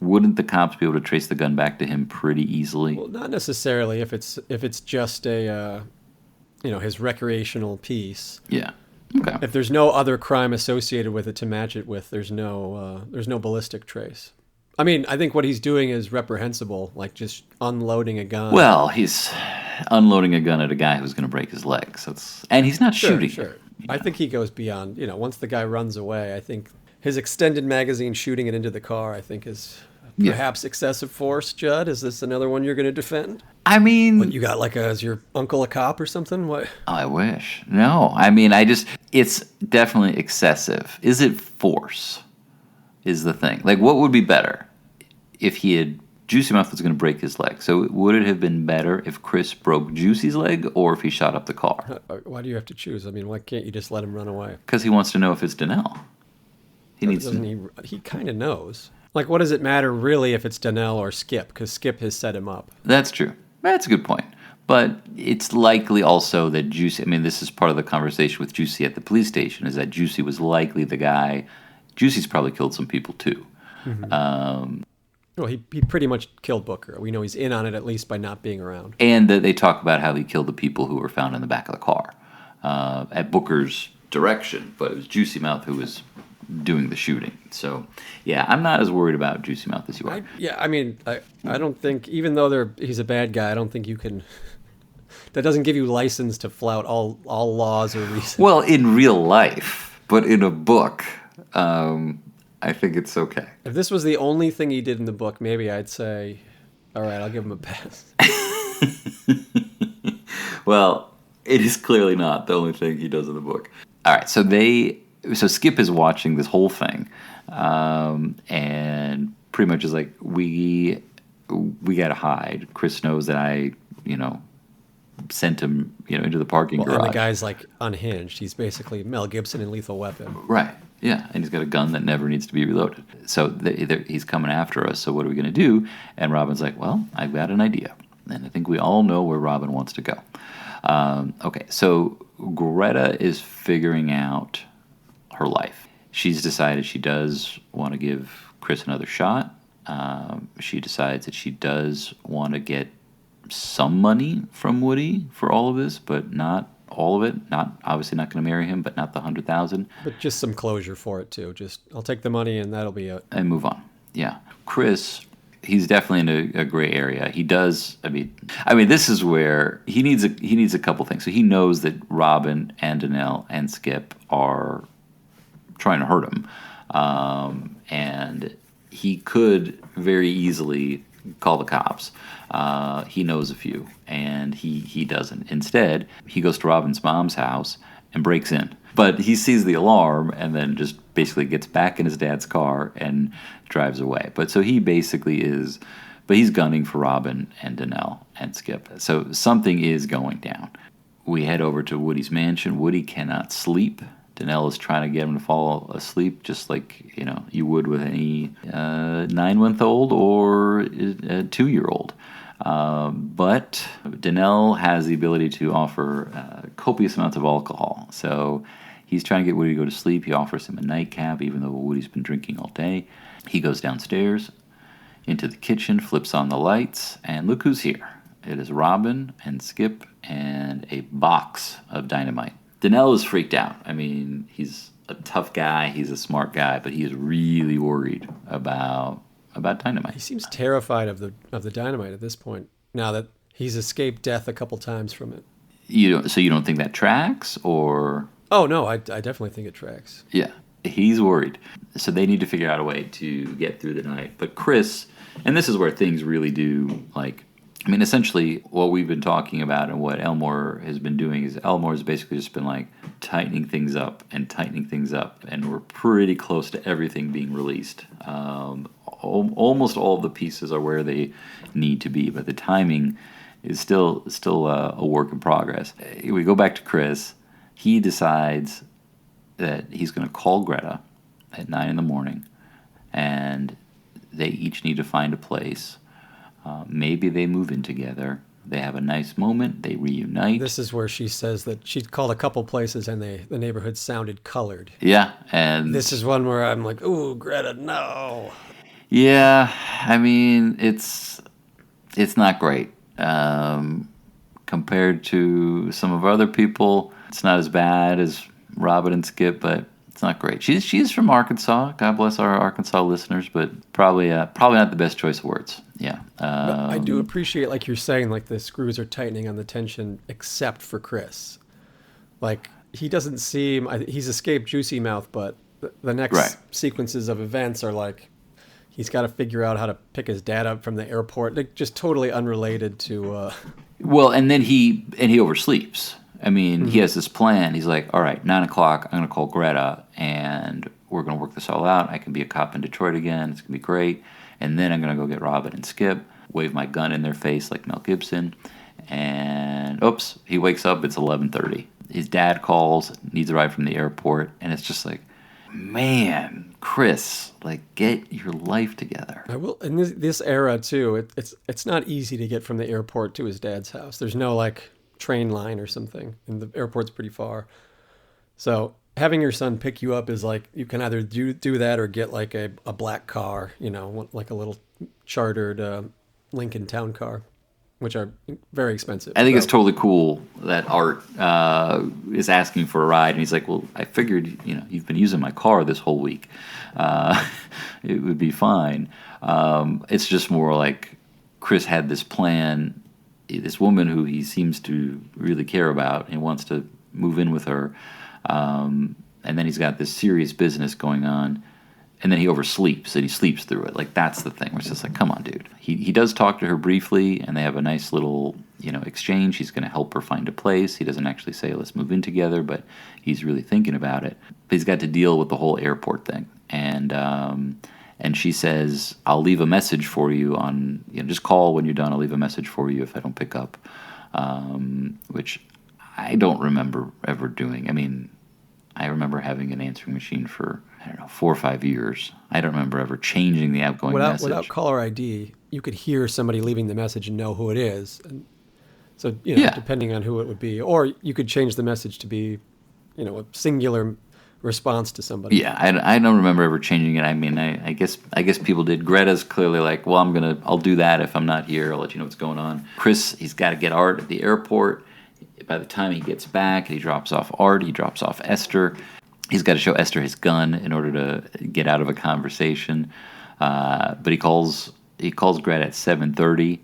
wouldn't the cops be able to trace the gun back to him pretty easily? Well, not necessarily if it's just a his recreational piece. Yeah. Okay. If there's no other crime associated with it to match it with, there's no ballistic trace. I mean, I think what he's doing is reprehensible, like just unloading a gun. Well, he's unloading a gun at a guy who's going to break his legs. And he's not shooting. Sure. I think he goes beyond. Once the guy runs away, I think his extended magazine shooting it into the car, I think, is perhaps excessive force. Judd, is this another one you're going to defend? I mean, what, you got is your uncle a cop or something? What? I wish. No, I mean, it's definitely excessive. Is it force? Is the thing. What would be better if Juicy Mouth was going to break his leg? So would it have been better if Chris broke Juicy's leg or if he shot up the car? Why do you have to choose? I mean, why can't you just let him run away? Because he wants to know if it's Donnell. He kind of knows. What does it matter really if it's Donnell or Skip? Because Skip has set him up. That's true. That's a good point. But it's likely also that Juicy, this is part of the conversation with Juicy at the police station, is that Juicy was likely the guy. Juicy's probably killed some people too. Mm-hmm. Well, he pretty much killed Booker. We know he's in on it at least by not being around. And that they talk about how he killed the people who were found in the back of the car at Booker's direction. But it was Juicy Mouth who was doing the shooting. So, yeah, I'm not as worried about Juicy Mouth as you are. I don't think, even though he's a bad guy, I don't think you can. That doesn't give you license to flout all laws or reasons. Well, in real life, but in a book, I think it's okay. If this was the only thing he did in the book, maybe I'd say, all right, I'll give him a pass. Well, it is clearly not the only thing he does in the book. All right, so Skip is watching this whole thing, and pretty much is like, we gotta hide. Chris knows that I sent him into the parking garage. And the guy's like unhinged. He's basically Mel Gibson in Lethal Weapon. Right. Yeah, and he's got a gun that never needs to be reloaded. So he's coming after us. So what are we going to do? And Robin's like, well, I've got an idea. And I think we all know where Robin wants to go. Okay, so Greta is figuring out her life. She's decided she does want to give Chris another shot. She decides that she does want to get some money from Woody for all of this, but not all of it. Obviously not going to marry him, but not the $100,000. But just some closure for it too. Just I'll take the money and that'll be it. And move on. Yeah. Chris, he's definitely in a gray area. He does. I mean, this is where he needs a couple things. So he knows that Robin and Danelle and Skip are trying to hurt him, and he could very easily call the cops. He knows a few, and he doesn't. Instead, he goes to Robin's mom's house and breaks in. But he sees the alarm and then just basically gets back in his dad's car and drives away. But so he basically is, but he's gunning for Robin and Danelle and Skip. So something is going down. We head over to Woody's mansion. Woody cannot sleep. Danelle is trying to get him to fall asleep, just like you would with any 9-month-old or a 2-year-old. But Danelle has the ability to offer copious amounts of alcohol. So he's trying to get Woody to go to sleep. He offers him a nightcap, even though Woody's been drinking all day. He goes downstairs into the kitchen, flips on the lights, and look who's here. It is Robin and Skip and a box of dynamite. Danelle is freaked out. I mean, he's a tough guy. He's a smart guy, but he is really worried about dynamite. He seems terrified of the dynamite at this point. Now that he's escaped death a couple times from it. So you don't think that tracks, or? Oh no, I definitely think it tracks. Yeah, he's worried. So they need to figure out a way to get through the night. But Chris, and this is where things really do essentially what we've been talking about and what Elmore has been doing is Elmore has basically just been tightening things up, and we're pretty close to everything being released. Almost all of the pieces are where they need to be, but the timing is still a work in progress. We go back to Chris. He decides that he's going to call Greta at 9 a.m, and they each need to find a place. Maybe they move in together. They have a nice moment. They reunite. This is where she says that she'd called a couple places and the neighborhood sounded colored. Yeah, and this is one where I'm like, ooh, Greta, no. Yeah, it's not great. Compared to some of our other people, it's not as bad as Robin and Skip, but it's not great. She's from Arkansas. God bless our Arkansas listeners, but probably not the best choice of words. Yeah. I do appreciate, like you're saying, the screws are tightening on the tension, except for Chris. He doesn't seem. He's escaped Juicy Mouth, but the next sequences of events are he's got to figure out how to pick his dad up from the airport. Just totally unrelated to. Well, and then he oversleeps. He has this plan. He's like, all right, 9 o'clock, I'm going to call Greta, and we're going to work this all out. I can be a cop in Detroit again. It's going to be great. And then I'm going to go get Robin and Skip, wave my gun in their face like Mel Gibson. And, oops, he wakes up. It's 11:30. His dad calls, needs a ride from the airport. And it's just like, man, Chris, get your life together. I will. In this era, too, it's not easy to get from the airport to his dad's house. There's no, train line or something, and the airport's pretty far. So having your son pick you up is you can either do that or get a black car, a little chartered Lincoln town car. which are very expensive. I think it's So, totally cool that Art is asking for a ride, and he's like, "Well, I figured, you've been using my car this whole week. Uh, it would be fine." It's just more like Chris had this plan. This woman who he seems to really care about and wants to move in with her, and then he's got this serious business going on. And then he oversleeps, and he sleeps through it. Like, that's the thing. Where it's just like, come on, dude. He does talk to her briefly, and they have a nice little, exchange. He's going to help her find a place. He doesn't actually say, let's move in together, but he's really thinking about it. But he's got to deal with the whole airport thing. And she says, I'll leave a message for you on, just call when you're done. I'll leave a message for you if I don't pick up, which I don't remember ever doing. I mean, I remember having an answering machine for, 4 or 5 years. I don't remember ever changing the outgoing message. without caller ID, you could hear somebody leaving the message and know who it is. And so, depending on who it would be. Or you could change the message to be, a singular response to somebody. Yeah, I don't remember ever changing it. I mean, I guess people did. Greta's clearly like, well, I'll do that if I'm not here. I'll let you know what's going on. Chris, he's got to get Art at the airport. By the time he gets back, he drops off Art. He drops off Esther. He's got to show Esther his gun in order to get out of a conversation. But he calls Greta at 7:30,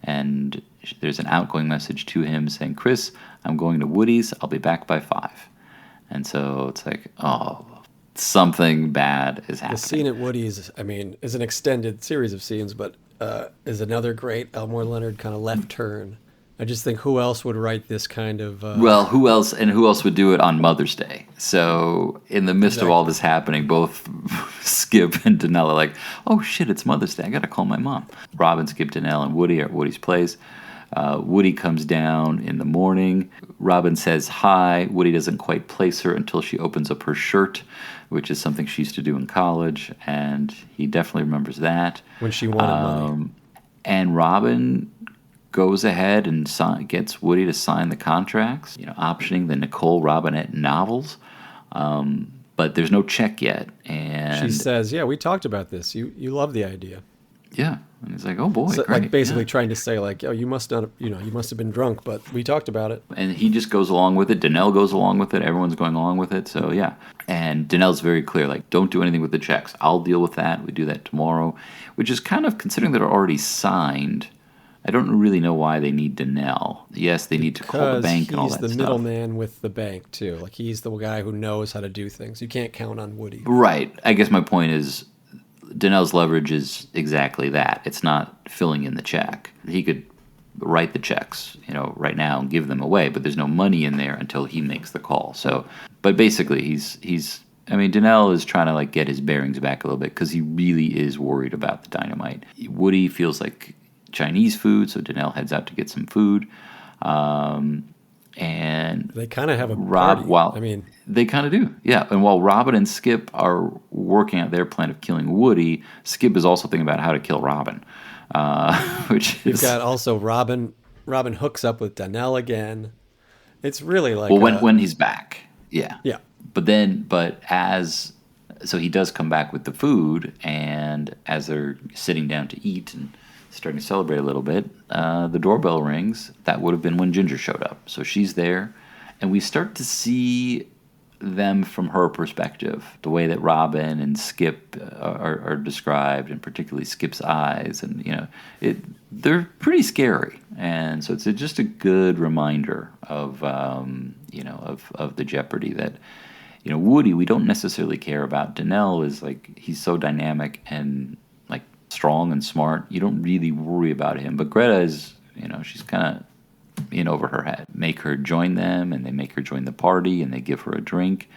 and there's an outgoing message to him saying, Chris, I'm going to Woody's. I'll be back by 5. And so it's like, oh, something bad is happening. The scene at Woody's, is an extended series of scenes, but is another great Elmore Leonard kind of left turn. I just think who else would write this kind of... Well, who else would do it on Mother's Day? So in the midst of all this happening, both Skip and Danelle are like, oh shit, it's Mother's Day. I got to call my mom. Robin, Skip, Danelle, and Woody are at Woody's place. Woody comes down in the morning. Robin says hi. Woody doesn't quite place her until she opens up her shirt, which is something she used to do in college, and he definitely remembers that. When she wanted money. And Robin goes ahead and gets Woody to sign the contracts, optioning the Nicole Robinette novels. But there's no check yet. And she says, yeah, we talked about this. You love the idea. Yeah. And he's like, oh boy, so, great. Like basically trying to say like, oh, you must not, you must have been drunk, but we talked about it. And he just goes along with it. Danelle goes along with it. Everyone's going along with it. So yeah. And Danelle's very clear, like, don't do anything with the checks. I'll deal with that. We do that tomorrow, which is kind of, considering that they're already signed, I don't really know why they need Danelle. Yes, they need to call the bank and all that stuff. He's the middleman with the bank, too. Like, he's the guy who knows how to do things. You can't count on Woody. Right. I guess my point is Danelle's leverage is exactly that. It's not filling in the check. He could write the checks, right now and give them away, but there's no money in there until he makes the call. So, but basically, Danelle is trying to, like, get his bearings back a little bit because he really is worried about the dynamite. Woody feels like Chinese food, so Danelle heads out to get some food, and they kind of have a party. They kind of do, yeah. And while Robin and Skip are working out their plan of killing Woody, Skip is also thinking about how to kill Robin, which is... You've got also Robin. Robin hooks up with Danelle again. It's really like when he's back, yeah. But so he does come back with the food, and as they're sitting down to eat and starting to celebrate a little bit, the doorbell rings. That would have been when Ginger showed up. So she's there, and we start to see them from her perspective, the way that Robin and Skip are described, and particularly Skip's eyes, and they're pretty scary. And so it's just a good reminder of of the jeopardy that Woody we don't necessarily care about. Danelle is like, he's so dynamic and like strong and smart. You don't really worry about him. But Greta is, she's kind of in over her head. Make her join them, and they make her join the party, and they give her a drink,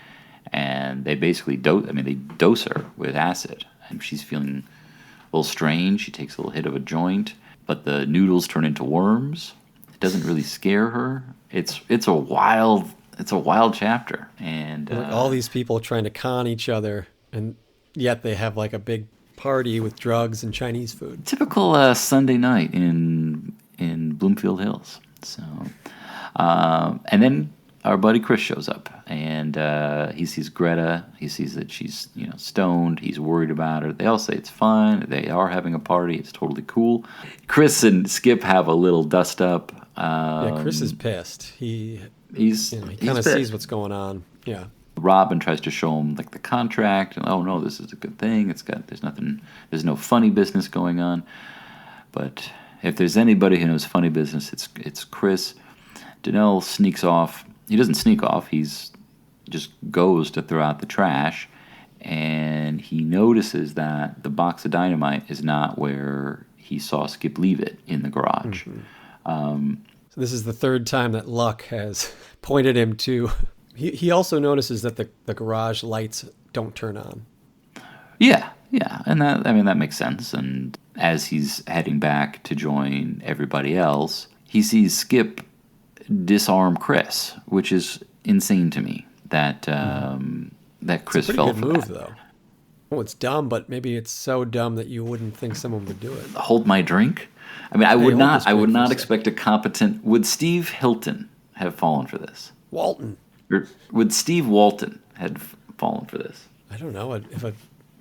and they basically dose her with acid, and she's feeling a little strange. She takes a little hit of a joint, but the noodles turn into worms. It doesn't really scare her. It's a wild chapter, and like all these people trying to con each other, and yet they have like a big party with drugs and Chinese food. Typical Sunday night in Bloomfield Hills. So, and then our buddy Chris shows up, and he sees Greta. He sees that she's stoned. He's worried about her. They all say it's fine. They are having a party. It's totally cool. Chris and Skip have a little dust up. Yeah, Chris is pissed. He He's he kind of sees what's going on. Yeah. Robin tries to show him like the contract, and oh no, this is a good thing. There's no funny business going on. But if there's anybody who knows funny business, it's Chris. Donnell sneaks off. He doesn't sneak off. He's just goes to throw out the trash, and he notices that the box of dynamite is not where he saw Skip leave it in the garage. Mm-hmm. So this is the third time that luck has pointed him to. He also notices that the garage lights don't turn on. Yeah, and that makes sense. And as he's heading back to join everybody else, he sees Skip disarm Chris, which is insane to me. That Chris fell for that. It's a pretty good move, though. Well, it's dumb, but maybe it's so dumb that you wouldn't think someone would do it. Hold my drink. I mean, I would not expect a competent. Would Steve Hilton have fallen for this? Walton. Or would Steve Walton have fallen for this? I don't know. If a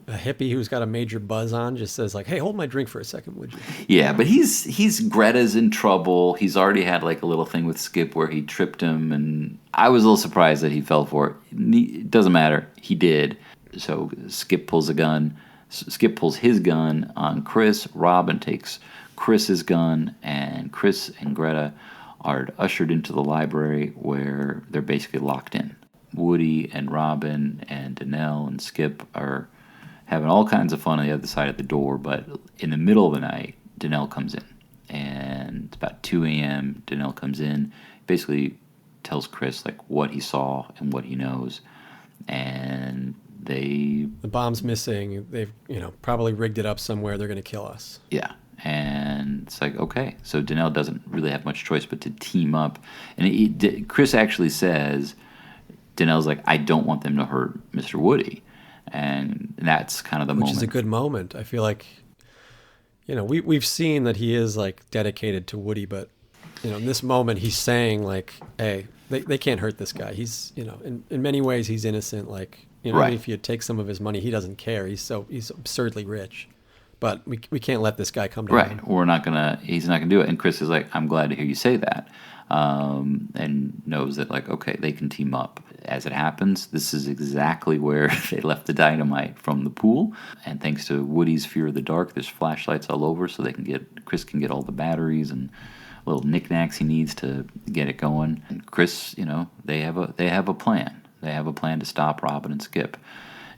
hippie who's got a major buzz on just says like, "Hey, hold my drink for a second, would you?" Yeah, but he's Greta's in trouble. He's already had like a little thing with Skip where he tripped him, and I was a little surprised that he fell for it. It doesn't matter. He did. So Skip pulls a gun. Skip pulls his gun on Chris. Robin takes Chris's gun, and Chris and Greta are ushered into the library where they're basically locked in. Woody and Robin and Donnell and Skip are having all kinds of fun on the other side of the door, but in the middle of the night, Donnell comes in. And it's about 2 a.m. Donnell comes in, basically tells Chris like what he saw and what he knows. And the bomb's missing. They've probably rigged it up somewhere. They're going to kill us. Yeah. And it's like, okay. So Donnell doesn't really have much choice but to team up. And Chris actually says, Donnell's like, I don't want them to hurt Mr. Woody. And that's kind of the moment. Which is a good moment. I feel like, we've seen that he is like dedicated to Woody, but, in this moment he's saying like, hey, they can't hurt this guy. He's, in many ways he's innocent. Like, right. Even if you take some of his money, he doesn't care. He's absurdly rich. But we can't let this guy come down. Right. He's not gonna do it. And Chris is like, I'm glad to hear you say that. And knows that like, okay, they can team up. As it happens, this is exactly where they left the dynamite from the pool. And thanks to Woody's fear of the dark, there's flashlights all over so Chris can get all the batteries and little knickknacks he needs to get it going. And Chris, they have a plan. They have a plan to stop Robin and Skip.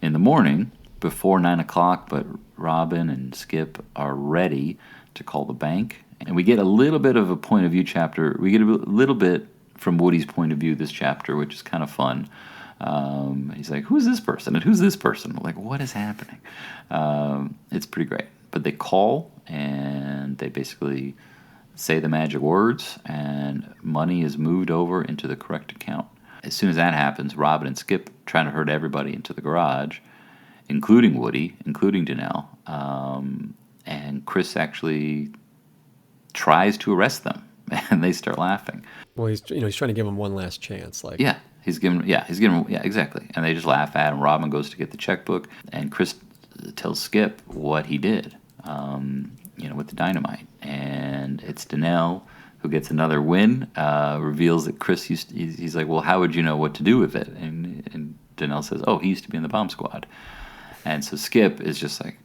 In the morning, before 9 o'clock, but Robin and Skip are ready to call the bank. And we get a little bit of a point of view chapter. We get a little bit from Woody's point of view this chapter, which is kind of fun. He's like, who's this person? And who's this person? We're like, what is happening? It's pretty great. But they call, and they basically say the magic words, and money is moved over into the correct account. As soon as that happens, Robin and Skip trying to herd everybody into the garage, including Woody, including Donnell, and Chris actually tries to arrest them, and they start laughing. Well, he's trying to give him one last chance, like he's giving exactly, and they just laugh at him. Robin goes to get the checkbook, and Chris tells Skip what he did, with the dynamite, and it's Donnell who gets another win. Reveals that Chris he's like, well, how would you know what to do with it? And Donnell says, oh, he used to be in the bomb squad. And so Skip is just like,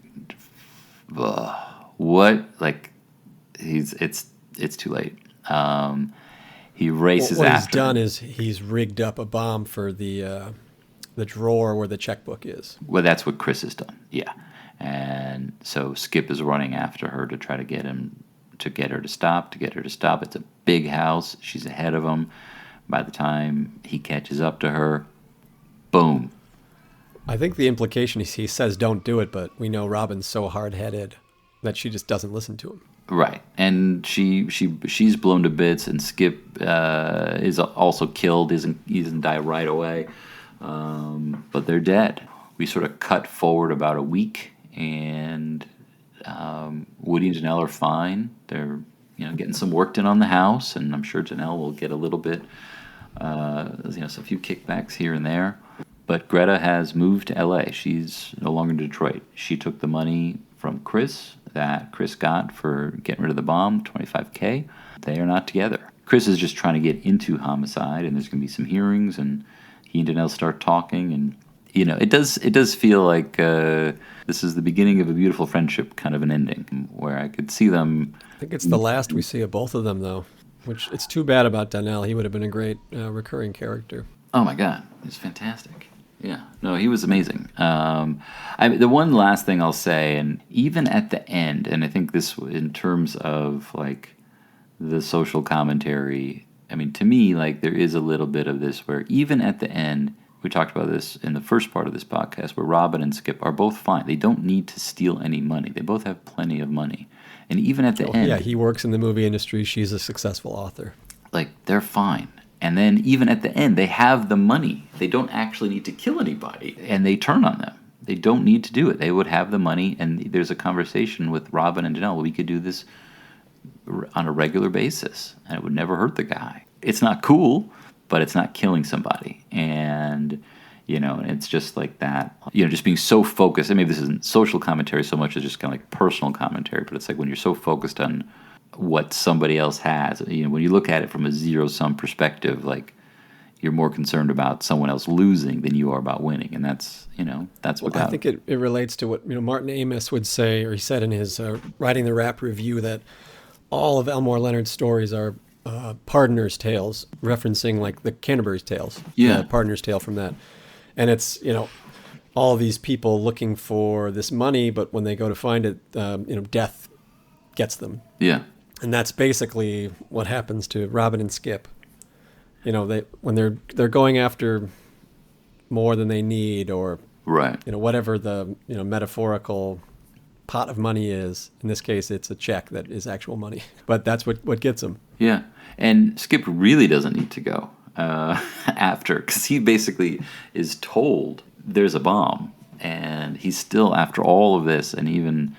what? Like, it's too late. He races what after. What he's done is he's rigged up a bomb for the drawer where the checkbook is. Well, that's what Chris has done. Yeah, and so Skip is running after her to try to get her to stop. It's a big house. She's ahead of him. By the time he catches up to her, boom. I think the implication is he says don't do it, but we know Robin's so hard-headed that she just doesn't listen to him. Right, and she's blown to bits, and Skip is also killed. He doesn't die right away, but they're dead. We sort of cut forward about a week, and Woody and Donnell are fine. They're getting some work done on the house, and I'm sure Donnell will get a little bit So a few kickbacks here and there. But Greta has moved to L.A. She's no longer in Detroit. She took the money from Chris that Chris got for getting rid of the bomb, $25K. They are not together. Chris is just trying to get into homicide, and there's going to be some hearings, and he and Danelle start talking, and it does feel like this is the beginning of a beautiful friendship, kind of an ending, where I could see them. I think it's the last we see of both of them, though, which it's too bad about Danelle. He would have been a great recurring character. Oh my God, he's fantastic. Yeah, no, he was amazing. The one last thing I'll say, and even at the end, and I think this in terms of like the social commentary, I mean, to me, like there is a little bit of this where even at the end, we talked about this in the first part of this podcast, where Robin and Skip are both fine. They don't need to steal any money. They both have plenty of money. And even at the end... Yeah, he works in the movie industry. She's a successful author. Like, they're fine. And then even at the end, they have the money. They don't actually need to kill anybody. And they turn on them. They don't need to do it. They would have the money. And there's a conversation with Robin and Danelle. Well, we could do this on a regular basis. And it would never hurt the guy. It's not cool, but it's not killing somebody. And, it's just like that. Just being so focused. I mean, this isn't social commentary so much as just kind of like personal commentary. But it's like when you're so focused on what somebody else has. When you look at it from a zero-sum perspective, like you're more concerned about someone else losing than you are about winning, and that's what. I think it relates to what Martin Amis would say, or he said in his Writing the Rap review, that all of Elmore Leonard's stories are Pardoner's Tales, referencing like the Canterbury's Tales. Yeah, Pardoner's Tale from that, and it's all of these people looking for this money, but when they go to find it, death gets them. Yeah. And that's basically what happens to Robin and Skip. When they're going after more than they need, or right, whatever the metaphorical pot of money is. In this case, it's a check that is actual money, but that's what gets them. Yeah, and Skip really doesn't need to go after, because he basically is told there's a bomb, and he's still, after all of this, and even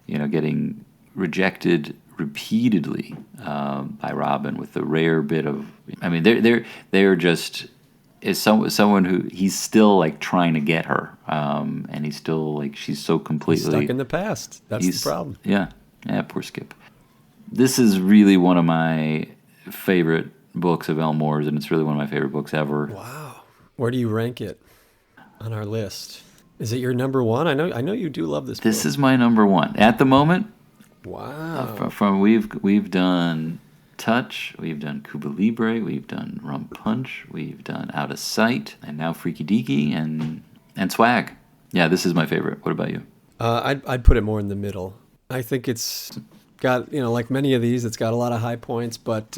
getting rejected repeatedly by Robin with the rare bit of, I mean, they're just is someone who he's still like trying to get her, and he's still like, she's so completely stuck in the past. That's the problem. Yeah, poor Skip. This is really one of my favorite books of Elmore's, and it's really one of my favorite books ever. Wow, where do you rank it on our list? Is it your number one? I know you do love this book. This is my number one at the moment. Wow. From we've done Touch, we've done Cuba Libre, we've done Rum Punch, we've done Out of Sight, and now Freaky Deaky and Swag. Yeah, this is my favorite. What about you? I'd put it more in the middle. I think it's got, like many of these, it's got a lot of high points, but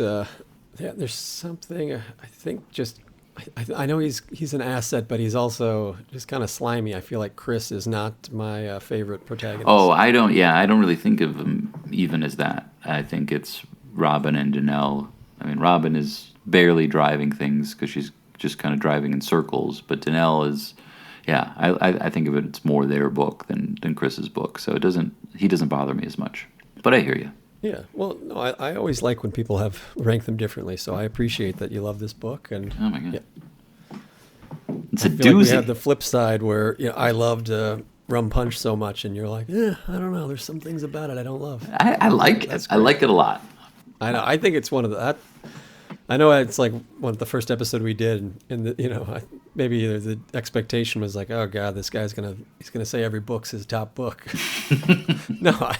there's something, I think just, I know he's an asset, but he's also just kind of slimy. I feel like Chris is not my favorite protagonist. Oh, I don't really think of him even as that. I think it's Robin and Danelle. I mean, Robin is barely driving things because she's just kind of driving in circles, but Danelle is, I think of it, it's more their book than Chris's book, so he doesn't bother me as much. But I hear you. Yeah, well, no, I always like when people have ranked them differently, so I appreciate that you love this book. And oh my God, yeah. It's a I feel doozy. like we have the flip side where I loved Rum Punch so much, and you're like, I don't know, there's some things about it I don't love. I like it. I like it a lot. I know. I think it's one of the. I know it's like one of the first episode we did, and maybe the expectation was like, oh God, this guy's he's gonna say every book's his top book. No, I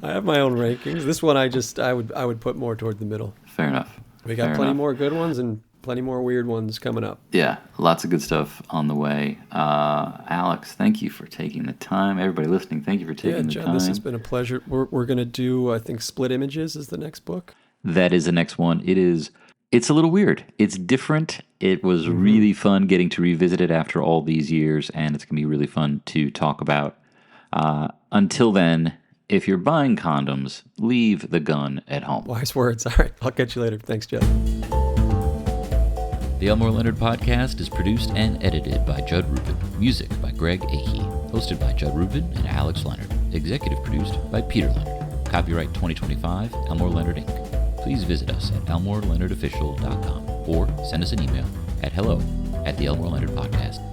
have my own rankings. This one I would put more toward the middle. Fair enough. We got plenty more good ones and plenty more weird ones coming up. Yeah, lots of good stuff on the way. Alex, thank you for taking the time. Everybody listening, thank you for taking the Judd, time. This has been a pleasure. We're going to do, I think, Split Images is the next book. That is the next one. It's a little weird. It's different. It was really fun getting to revisit it after all these years, and it's going to be really fun to talk about. Until then, if you're buying condoms, leave the gun at home. Wise words. All right, I'll catch you later. Thanks, Judd. The Elmore Leonard podcast is produced and edited by Judd Rubin. Music by Greg Deaky. Hosted by Judd Rubin and Alex Leonard. Executive produced by Peter Leonard. Copyright 2025, Elmore Leonard Inc. Please visit us at elmoreleonardofficial.com or send us an email at hello@the Elmore Leonard podcast.